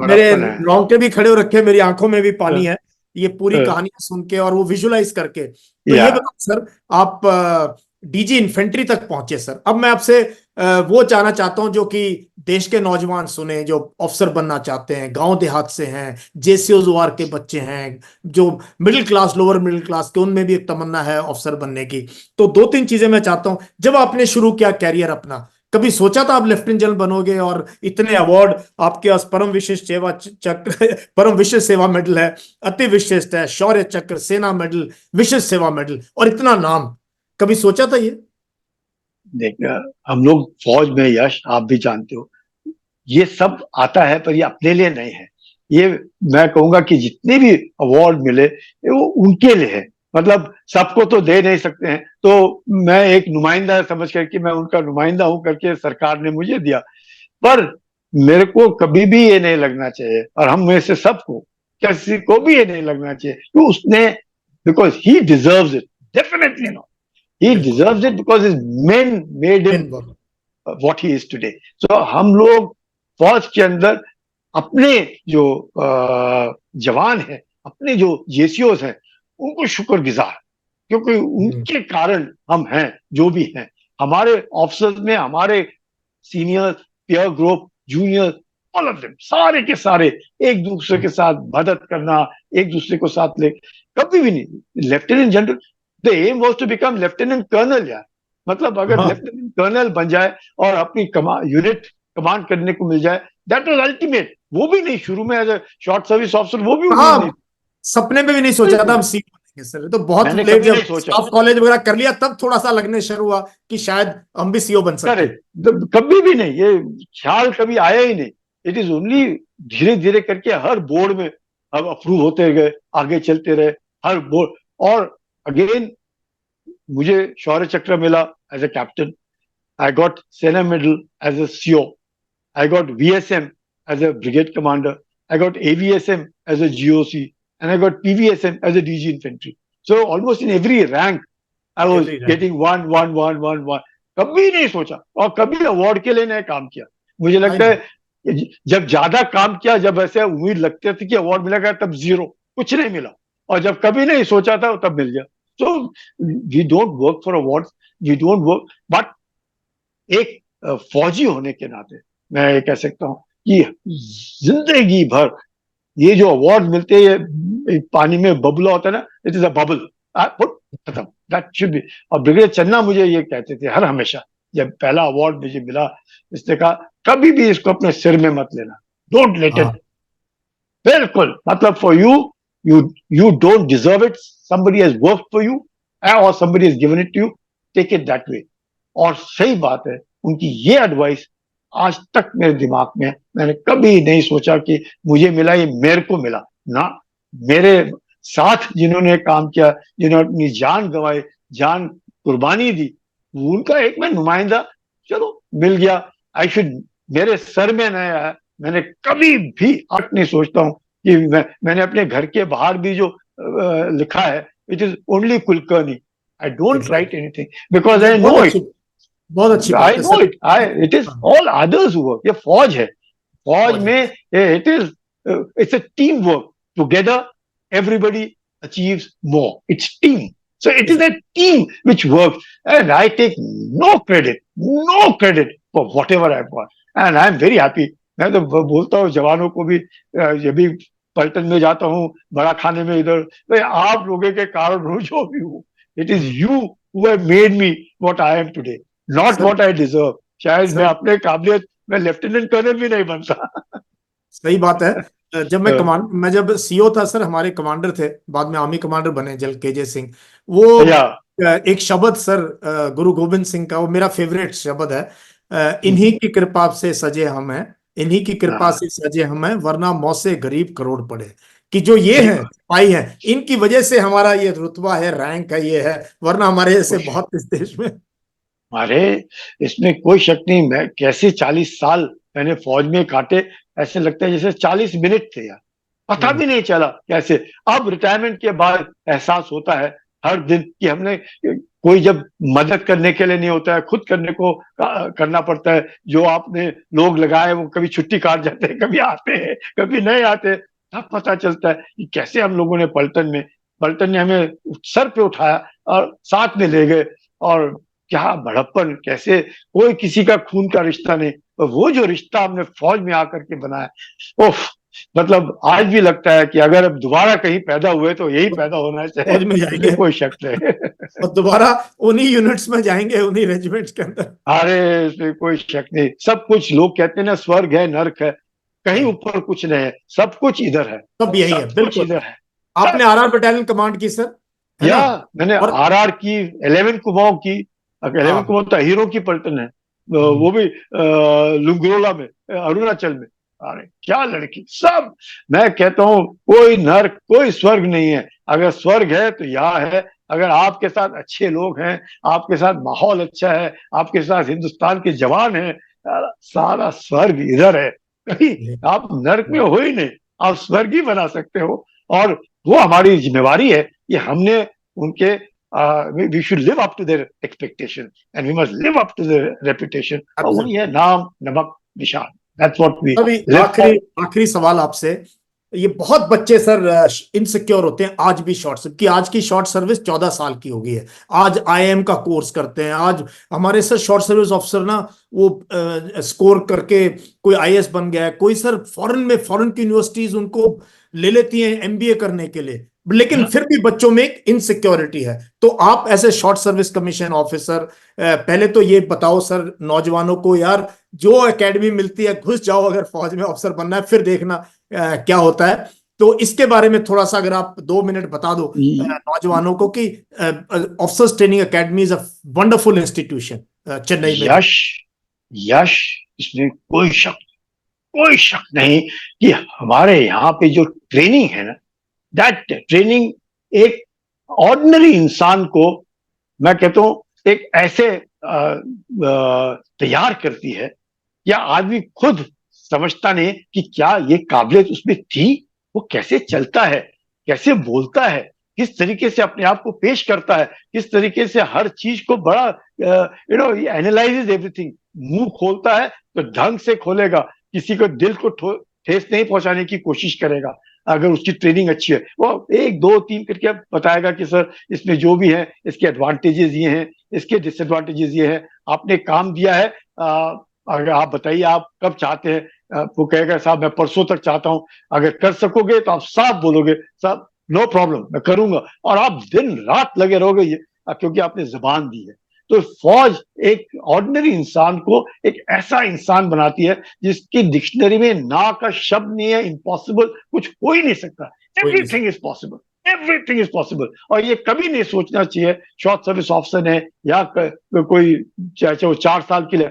मेरे रोंगटे भी खड़े हो रखे, मेरी आंखों में भी पानी है ये पूरी कहानियां सुन के और वो विजुलाइज करके. तो ये बताओ सर, आप डीजी इन्फेंट्री तक पहुंचे सर. अब मैं आपसे वो जानना चाहता हूं जो कि देश के नौजवान सुने, जो अफसर बनना चाहते हैं, गांव देहात से हैं, जेसीओ के बच्चे हैं, जो middle class lower middle class के, उनमें भी एक तमन्ना है अफसर बनने की. तो 2-3 चीजें मैं चाहता हूं. जब आपने शुरू किया कैरियर अपना, कभी सोचा था आप लेफ्टिनेंट जनरल बनोगे? और इतने अवार्ड आपके पास, परम विशिष्ट सेवा चक्र, परम विशिष्ट सेवा मेडल है, अति विशिष्ट है, शौर्य चक्र, सेना मेडल, विशिष्ट सेवा मेडल, और इतना नाम, कभी सोचा था ये? देखिए, हम लोग फौज में यश, आप भी जानते हो, ये सब आता है पर ये अपने लिए नहीं है. ये मैं कहूंगा कि जितने भी अवार्ड मिले वो उनके लिए है. मतलब सबको तो दे नहीं सकते हैं, तो मैं एक नुमाइंदा समझ करके मैं उनका नुमाइंदा हूं करके सरकार ने मुझे दिया. पर मेरे को कभी भी ये नहीं लगना चाहिए, और हम में से सबको, किसी को भी ये नहीं लगना चाहिए कि उसने, because he deserves it. Definitely not. He deserves it because his men made him what he is today. So हम लोग फौज के अंदर अपने जो जवान हैं, अपने जो जेसीओस हैं, उनको शुक्रगुजार, क्योंकि उनके कारण हम हैं जो भी हैं. हमारे ऑफिसर्स में हमारे senior, peer group, junior, all of them, सारे के सारे एक दूसरे के साथ मदद करना, एक दूसरे को साथ ले, कभी भी नहीं. Lieutenant general, The aim was to become lieutenant colonel. यार मतलब अगर लेफ्टिनेंट कर्नल बन जाए और अपनी यूनिट कमांड करने को मिल जाए, दैट वाज अल्टीमेट. वो भी नहीं, शुरू में as a short service officer वो भी नहीं, सपने में भी नहीं सोचा था हम सीख पाएंगे सर. तो बहुत लेट जब स्टाफ कॉलेज वगैरह कर लिया तब थोड़ा सा लगने शुरू हुआ कि शायद हम भी सीओ बन सकते हैं. कभी भी नहीं, ये ख्याल कभी आया ही नहीं. इट इज ओनली धीरे धीरे करके हर बोर्ड में अब अप्रूव होते गए, आगे चलते रहे हर बोर्ड. और अगेन मुझे शौर्य चक्र मिला as a captain. I got Sena medal as a CO. I got VSM as a brigade commander. I got AVSM as a GOC. And I got PVSM as a DG infantry. So almost in every rank I was getting one. कभी नहीं सोचा और कभी अवार्ड के लिए नहीं काम किया. मुझे लगता है जब ज्यादा काम किया, जब ऐसे उम्मीद लगती थी कि अवार्ड मिलेगा, तब जीरो, कुछ नहीं मिला. और जब कभी नहीं सोचा था तब मिल गया. So we don't work for awards, we don't work, but एक फौजी होने के नाते मैं ये कह सकता हूँ कि जिंदगी भर ये जो अवार्ड मिलते हैं, पानी में बबला होता है ना, इट इज अ बबल, खत्म, दैट शुड बी. और ब्रिगेडियर चन्ना मुझे ये कहते थे हर हमेशा, जब पहला अवार्ड मुझे मिला, इसने कहा कभी भी इसको अपने सिर में मत लेना. डोंट लेट हाँ, इट. बिल्कुल, मतलब for you, you don't deserve it. somebody has worked for you or somebody has given it to you. Take it that way. और सही बात है, उनकी ये एडवाइस आज तक मेरे दिमाग में है. मैंने कभी नहीं सोचा कि मुझे मिला, ये मेरे को मिला ना. मेरे साथ जिन्होंने काम किया, जिन्होंने अपनी जान गंवाई, जान कुर्बानी दी, उनका एक मैं नुमाइंदा चलो मिल गया. आई शुड, मेरे सर में नहीं आया. मैंने कभी भी आज नहीं सोचता हूँ कि मैंने अपने घर के बाहर भी जो लिखा है, it is only Kulkarni. I don't exact, right anything because ये आई नो इट. बहुत अच्छी आई बात है no sir. It. I it is हाँ, ऑल अदर्स वर्क. ये फौज है. फौज फौज है। में it is, it's a team work. Together everybody achieves more. It's team. So it is a team which works, and I take no credit for whatever I've got, and I'm very happy. मैं तो बोलता हूँ जवानों को भी, ये भी पलटन में जाता हूँ, बड़ा खाने में इधर, तो आप लोगों के कारण हूँ जो भी हूँ. It is you who have made me what I am today, not sir, what I deserve. शायद मैं सर अपने काबिलियत में लेफ्टिनेंट कर्नल भी नहीं बनता. सही बात है। जब मैं जब सीओ था सर, हमारे कमांडर थे, बाद में आर्मी कमांडर बने जल केजे सिंह। वो या एक शब्द सर, गुरु गोविंद सिंह का, वो मेरा फेवरेट शब्द है। इन्हीं की कृपा से सजे हम हैं, इन्हीं की कृपा से सजे हम हैं, वरना मौसे गरीब करोड़ पड़े। कि जो ये सही हैं, बात. सिपाही हैं, इनकी वजह से हमारा ये रुतबा है, रैंक है, ये है। वरना हमारे जैसे बहुत इस देश में। अरे इसमें कोई शक नहीं. मैं कैसे 40 साल मैंने फौज में काटे, ऐसे लगता है जैसे 40 मिनट थे यार. पता हम्म, भी नहीं चला कैसे. अब रिटायरमेंट के बाद एहसास होता है हर दिन कि हमने, कोई जब मदद करने के लिए नहीं होता है, खुद करने को करना पड़ता है. जो आपने लोग लगाए वो कभी छुट्टी काट जाते हैं, कभी आते हैं, कभी नहीं आते. तब पता चलता है कि कैसे हम लोगों ने पलटन ने हमें सर पे उठाया और साथ में ले गए. और क्या बड़प्पन, कैसे कोई किसी का खून का रिश्ता नहीं, और वो जो रिश्ता हमने फौज में आकर के बनाया, उफ, मतलब आज भी लगता है कि अगर अब दोबारा कहीं पैदा हुए तो यही पैदा होना चाहिए. फौज में इसमें जाएंगे कोई शक नहीं. और दोबारा उन्हीं यूनिट्स में जाएंगे, उन्हीं रेजिमेंट्स के अंदर। अरे इसमें कोई शक नहीं. सब कुछ लोग कहते हैं ना, स्वर्ग है नर्क है, कहीं हाँ, ऊपर कुछ नहीं है, सब कुछ इधर है. सब यही है, सब कुछ बिल्कुल। इधर है. आपने आरआर बटालियन कमांड की सर, है या ना? मैंने और आरआर की, 11 कुमाऊं की. 11 हाँ, कुमाऊं तो हीरो की पलटन है. हम्म, वो भी लुंगरोला में, अरुणाचल में. अरे क्या लड़की सब. मैं कहता हूँ कोई नर्क कोई स्वर्ग नहीं है. अगर स्वर्ग है तो यहाँ है. अगर आपके साथ अच्छे लोग हैं, आपके साथ माहौल अच्छा है, आपके साथ हिंदुस्तान के जवान हैं, सारा स्वर्ग इधर है. कहीं आप नर्क में हो ही नहीं, आप स्वर्ग ही बना सकते हो. और वो हमारी जिम्मेवारी है कि हमने उनके, we should live up to their expectation and we must live up to their reputation. और वही है नाम नमक निशान. That's what we अभी live for. आखिरी सवाल आपसे। ये बहुत बच्चे सर इनसिक्योर होते हैं आज भी। शॉर्ट सर्विस की, आज की शॉर्ट सर्विस 14 साल की हो गई है। आज आईएएम का कोर्स करते हैं। आज हमारे सर शॉर्ट सर्विस ऑफिसर ना, वो स्कोर करके कोई आईएएस बन गया है, कोई सर फॉरेन की यूनिवर्सिटीज उनको ले लेती हैं एमबीए करने के लिए। लेकिन फिर भी बच्चों में एक इनसिक्योरिटी है। तो आप ऐसे शॉर्ट सर्विस कमीशन ऑफिसर, पहले तो ये बताओ सर नौजवानों को, यार जो एकेडमी मिलती है घुस जाओ, अगर फौज में ऑफिसर बनना है, फिर देखना क्या होता है। तो इसके बारे में थोड़ा सा अगर आप 2 मिनट बता दो नौजवानों को कि officers training academy is a wonderful institution Chennai में। यश, यश, इसमें कोई शक नहीं कि हमारे यहाँ पे जो ट्रेनिंग है ना, दैट ट्रेनिंग एक ऑर्डिनरी इंसान को, मैं कहता हूं एक ऐसे तैयार करती है, या आदमी खुद समझता नहीं कि क्या ये काबिलियत उसमें थी. वो कैसे चलता है, कैसे बोलता है, किस तरीके से अपने आप को पेश करता है, किस तरीके से हर चीज को बड़ा एनालाइजेज एवरीथिंग. मुंह खोलता है तो ढंग से खोलेगा, किसी को दिल को ठेस नहीं पहुंचाने की कोशिश करेगा. अगर उसकी ट्रेनिंग अच्छी है, वो 1 2 3 करके बताएगा कि सर इसमें जो भी है, इसके एडवांटेजेस ये हैं, इसके डिसएडवांटेजेस ये हैं. आपने काम दिया है, अगर आप बताइए आप कब चाहते हैं. वो कहेगा साहब मैं परसों तक चाहता हूं. अगर कर सकोगे तो आप साफ बोलोगे साहब नो प्रॉब्लम मैं करूंगा, और आप दिन रात लगे रहोगे ये, क्योंकि आपने जबान दी है. तो फौज एक ऑर्डिनरी इंसान को एक ऐसा इंसान बनाती है जिसकी डिक्शनरी में ना का शब्द नहीं है, इम्पॉसिबल कुछ हो ही नहीं सकता। Everything is possible, everything is possible. और ये कभी नहीं सोचना चाहिए शॉर्ट सर्विस ऑफिसर है या कोई, चाहे वो 4 साल के लिए,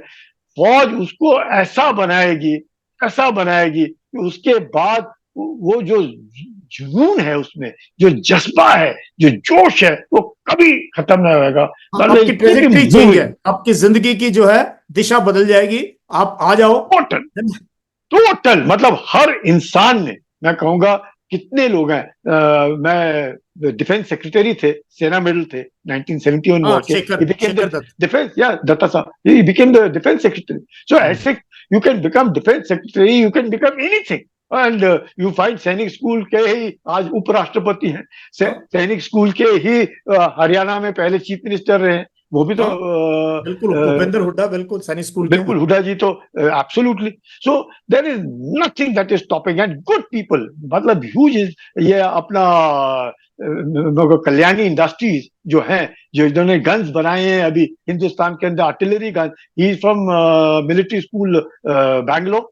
फौज उसको ऐसा बनाएगी कि उसके बाद वो जो जुनून है उसमें, जो जज्बा है, जो जोश है, वो कभी खत्म नहीं होगा। आपकी ट्रेजेक्टरी चेंज है, आपकी जिंदगी की जो है दिशा बदल जाएगी। आप आ जाओ। टोटल टोटल मतलब हर इंसान ने, मैं कहूंगा कितने लोग हैं, मैं डिफेंस सेक्रेटरी थे, सेना मेडल थे 1971 वॉर के, शेखर दत्त, डिफेंस या Dutta sahab, he became the defence secretary. So ऐसे you can become defence secretary, you can become anything. And you find Sainik school के ही आज उपराष्ट्रपति हैं, सैनिक स्कूल के ही हरियाणा में पहले चीफ मिनिस्टर रहे, वो भी तो बिल्कुल भूपेंद्र हुड्डा, बिल्कुल सैनिक स्कूल के, बिल्कुल हुड्डा जी तो absolutely. So there is nothing that is stopping and good people, मतलब ह्यूज ये अपना कल्याणी इंडस्ट्रीज जो है, जो इन्होंने गन्स बनाए हैं अभी हिंदुस्तान के अंदर, artillery gun, he is from military school Bangalore.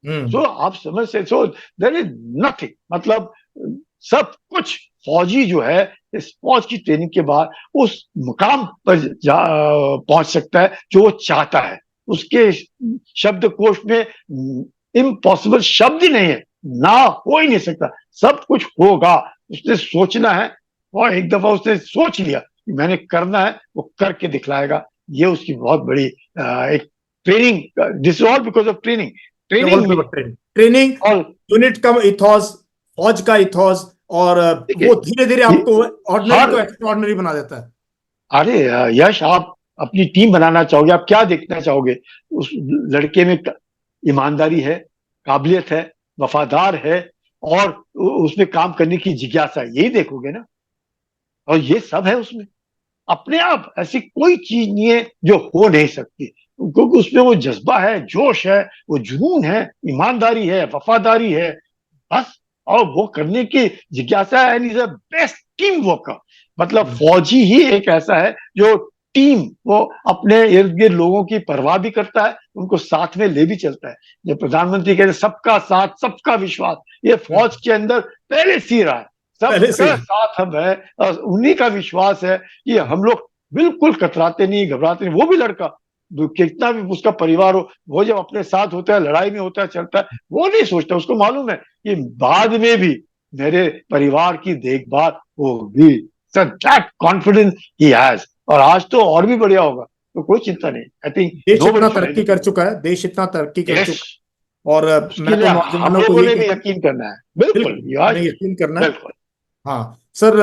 So आप समझ से, सो देयर इज नथिंग, मतलब सब कुछ फौजी जो है इस फौज की ट्रेनिंग के बाद उस मुकाम पर पहुंच सकता है जो वो चाहता है। उसके शब्दकोश में इम्पॉसिबल शब्द ही नहीं है, ना हो ही नहीं सकता, सब कुछ होगा। उसने सोचना है, और एक दफा उसने सोच लिया कि मैंने करना है, वो करके दिखलाएगा। ये उसकी बहुत बड़ी एक training, this all because of training. Training और यूनिट का इथॉस, फौज का इथॉस, और वो धीरे धीरे आपको ऑर्डिनरी को एक्स्ट्राऑर्डिनरी बना देता है। अरे यश, आप अपनी टीम बनाना चाहोगे, आप क्या देखना चाहोगे? उस लड़के में ईमानदारी है, काबिलियत है, वफादार है, और उसमें काम करने की जिज्ञासा, यही देखोगे ना। और ये सब है उसमें, अपने आप ऐसी कोई चीज नहीं है जो हो नहीं सकती, क्योंकि उसमें वो जज्बा है, जोश है, वो जुनून है, ईमानदारी है, वफादारी है, बस। और वो करने की जिज्ञासा है, and is a best team worker. मतलब फौजी ही एक ऐसा है जो टीम, वो अपने इर्द गिर्द लोगों की परवाह भी करता है, उनको साथ में ले भी चलता है। जो प्रधानमंत्री कहते हैं सबका साथ सबका विश्वास, ये फौज के अंदर पहले से रहा है। सबका साथ हम है, और उन्हीं का विश्वास है कि हम लोग बिल्कुल कतराते नहीं, घबराते नहीं। वो भी लड़का कितना भी उसका परिवार हो, वो जब अपने साथ होता है, लड़ाई में होता है, चलता है, वो नहीं सोचता, उसको मालूम है कि बाद में भी मेरे परिवार की देखभाल होगी। So that confidence he has, और आज तो और भी बढ़िया होगा, तो कोई चिंता नहीं। आई थिंक देश इतना तरक्की कर चुका है, देश इतना तरक्की कर चुका है, और मैं तो नौजवानों को ये भी यकीन करना है। बिल्कुल यकीन करना है। हाँ सर,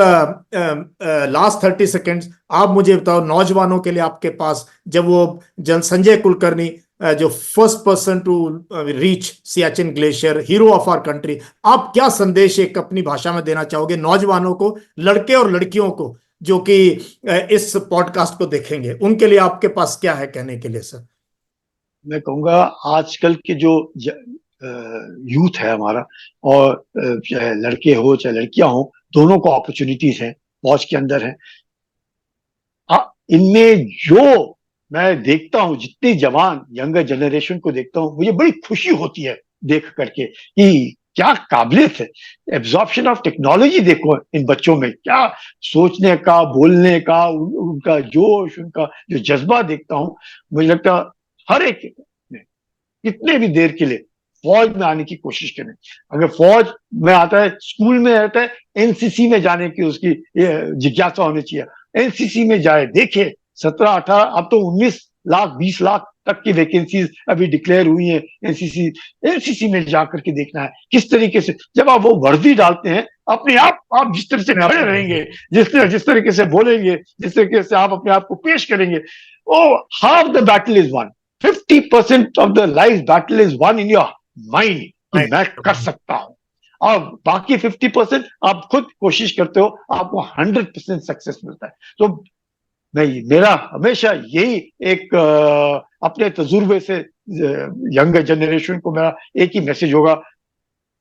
लास्ट 30 सेकेंड्स आप मुझे बताओ, नौजवानों के लिए आपके पास, जब वो संजय कुलकर्णी जो first person to reach Siachen glacier, hero of our country, आप क्या संदेश एक अपनी भाषा में देना चाहोगे नौजवानों को, लड़के और लड़कियों को जो कि इस पॉडकास्ट को देखेंगे, उनके लिए आपके पास क्या है कहने के लिए सर? मैं कहूँगा आजकल के जो यूथ है हमारा, और चाहे लड़के हो चाहे लड़कियां हो, दोनों को अपॉर्चुनिटीज हैं, फौज के अंदर है। इनमें जो मैं देखता हूँ, जितने जवान यंगर जनरेशन को देखता हूँ, मुझे बड़ी खुशी होती है देख करके कि क्या काबिलियत है। एब्जॉर्प्शन ऑफ टेक्नोलॉजी देखो इन बच्चों में, क्या सोचने का, बोलने का, उनका जोश, उनका जो जज्बा देखता हूँ, मुझे लगता है हर एक ने कितने भी देर के लिए फौज में आने की कोशिश करें। अगर फौज में आता है, स्कूल में रहता है, एनसीसी में जाने की उसकी जिज्ञासा होनी चाहिए। एनसीसी में जाए, देखे 17, 18, अब तो 19 लाख 20 लाख तक की वैकेंसीज अभी डिक्लेयर हुई है। एनसीसी में जाकर के देखना है किस तरीके से, जब आप वो वर्दी डालते हैं, अपने आप जिस तरह से खड़े रहेंगे, जिस तरीके से बोलेंगे, जिस तरीके से आप अपने आप को पेश करेंगे, oh half the battle is won, 50% of the life battle is won in your mind कि मैं कर सकता हूं, और बाकी 50% आप खुद कोशिश करते हो, आपको 100% सक्सेस मिलता है। तो मेरा हमेशा यही एक अपने तजुर्बे से यंगर जनरेशन को मेरा एक ही मैसेज होगा,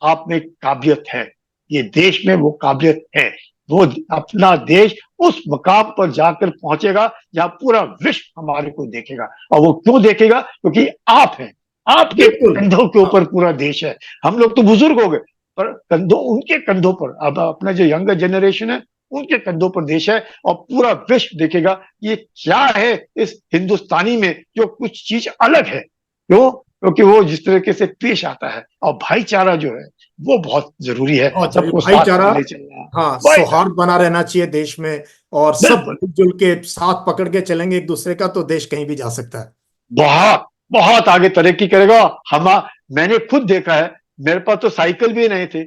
आप में काबिलियत है, ये देश में वो काबिलियत है, वो अपना देश उस मकाम पर जाकर पहुंचेगा जहां पूरा विश्व हमारे को देखेगा। और वो क्यों देखेगा? क्योंकि आप हैं, आपके बिल्कुल। कंधों के हाँ, ऊपर पूरा देश है। हम लोग तो बुजुर्ग हो गए, पर कंधों, उनके कंधों पर, अब अपना जो यंगर जनरेशन है उनके कंधों पर देश है। और पूरा विश्व देखेगा ये क्या है इस हिंदुस्तानी में जो कुछ चीज अलग है। क्यों? क्योंकि वो जिस तरीके से पेश आता है, और भाईचारा जो है वो बहुत जरूरी है, बहुत जरूरी सबको साथ में भाईचारा। ले चलना। हाँ, भाईचारा, सौहार्द बना रहना चाहिए देश में, और सब बिल्कुल। मिलजुल के साथ पकड़ के चलेंगे एक दूसरे का, तो देश कहीं भी जा सकता है। बहुत बहुत आगे तरक्की करेगा। हम मैंने खुद देखा है, मेरे पास तो साइकिल भी नहीं थी,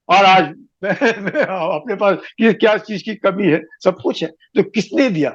और आज मैं अपने पास क्या चीज की कमी है, सब कुछ है। तो किसने दिया?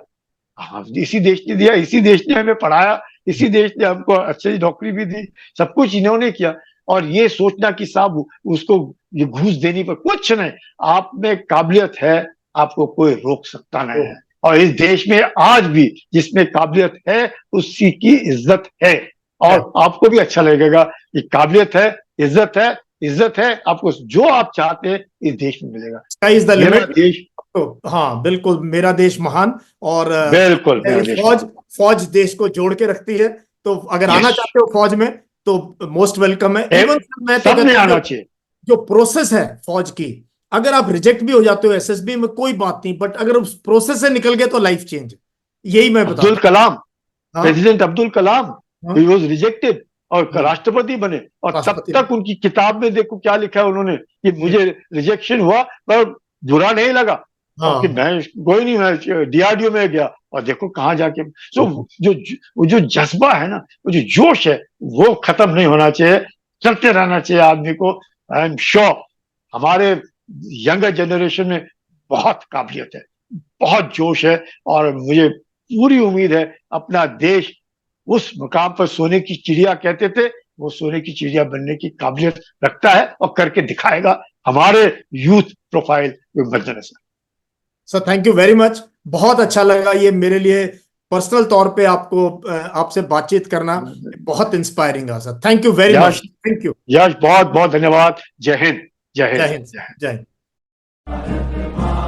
हाँ, इसी देश ने दिया, इसी देश ने हमें पढ़ाया, इसी देश ने हमको अच्छी नौकरी भी दी, सब कुछ इन्होंने किया। और ये सोचना कि साहब उसको ये घूस देनी पर कुछ नहीं, आप में काबिलियत है, आपको कोई रोक सकता नहीं है। और इस देश में आज भी जिसमें काबिलियत है उसी की इज्जत है। और आपको भी अच्छा लगेगा कि काबिलियत है, इज्जत है, इज्जत है, आपको जो आप चाहते हैं इस देश में मिलेगा। स्काई इज द मेरा लिमिट। देश, तो हाँ, बिल्कुल, मेरा देश महान। और बिल्कुल ये मेरा देश। फौज फौज देश को जोड़ के रखती है। तो अगर आना यस, चाहते हो फौज में, तो मोस्ट वेलकम है। इवन मैं तो सबने कहता हूँ आना जो चाहिए। जो प्रोसेस है फौज की, अगर आप रिजेक्ट भी हो जाते हो एसएसबी में कोई बात नहीं, बट अगर उस प्रोसेस से निकल गए तो लाइफ चेंज। यही मैं अब्दुल बताता कलाम, हूँ। हाँ। प्रेसिडेंट अब्दुल कलाम, हाँ। ही वाज रिजेक्टेड और हम्म, राष्ट्रपति बने। और तब राष्ट्रपति तक उनकी किताब में देखो क्या लिखा है उन्होंने, कि मुझे रिजेक्शन हुआ पर बुरा नहीं लगा, और कि हाँ। मैं कोई नहीं, मैं डीआरडीओ में गया और देखो कहाँ जाके। सो जो वो जो जज्बा है ना, वो जो जोश है, वो खत्म नहीं होना चाहिए, चलते रहना चाहिए आदमी को। आई एम श्योर हमारे यंगर जनरेशन में बहुत काबिलियत है, बहुत जोश है, और मुझे पूरी उम्मीद है अपना देश उस मुकाम पर, सोने की चिड़िया कहते थे, वो सोने की चिड़िया बनने की काबिलियत रखता है और करके दिखाएगा हमारे यूथ प्रोफाइल के मद्देनजर। Sir, thank you very much. बहुत अच्छा लगा ये मेरे लिए पर्सनल तौर पे आपको आपसे बातचीत करना बहुत इंस्पायरिंग है sir. Thank you very much. Yash, thank you. Yash बहुत बहुत धन्यवाद। जय हिंद, जय जय हिंद, हिंद। जय हिंद। जय हिंद।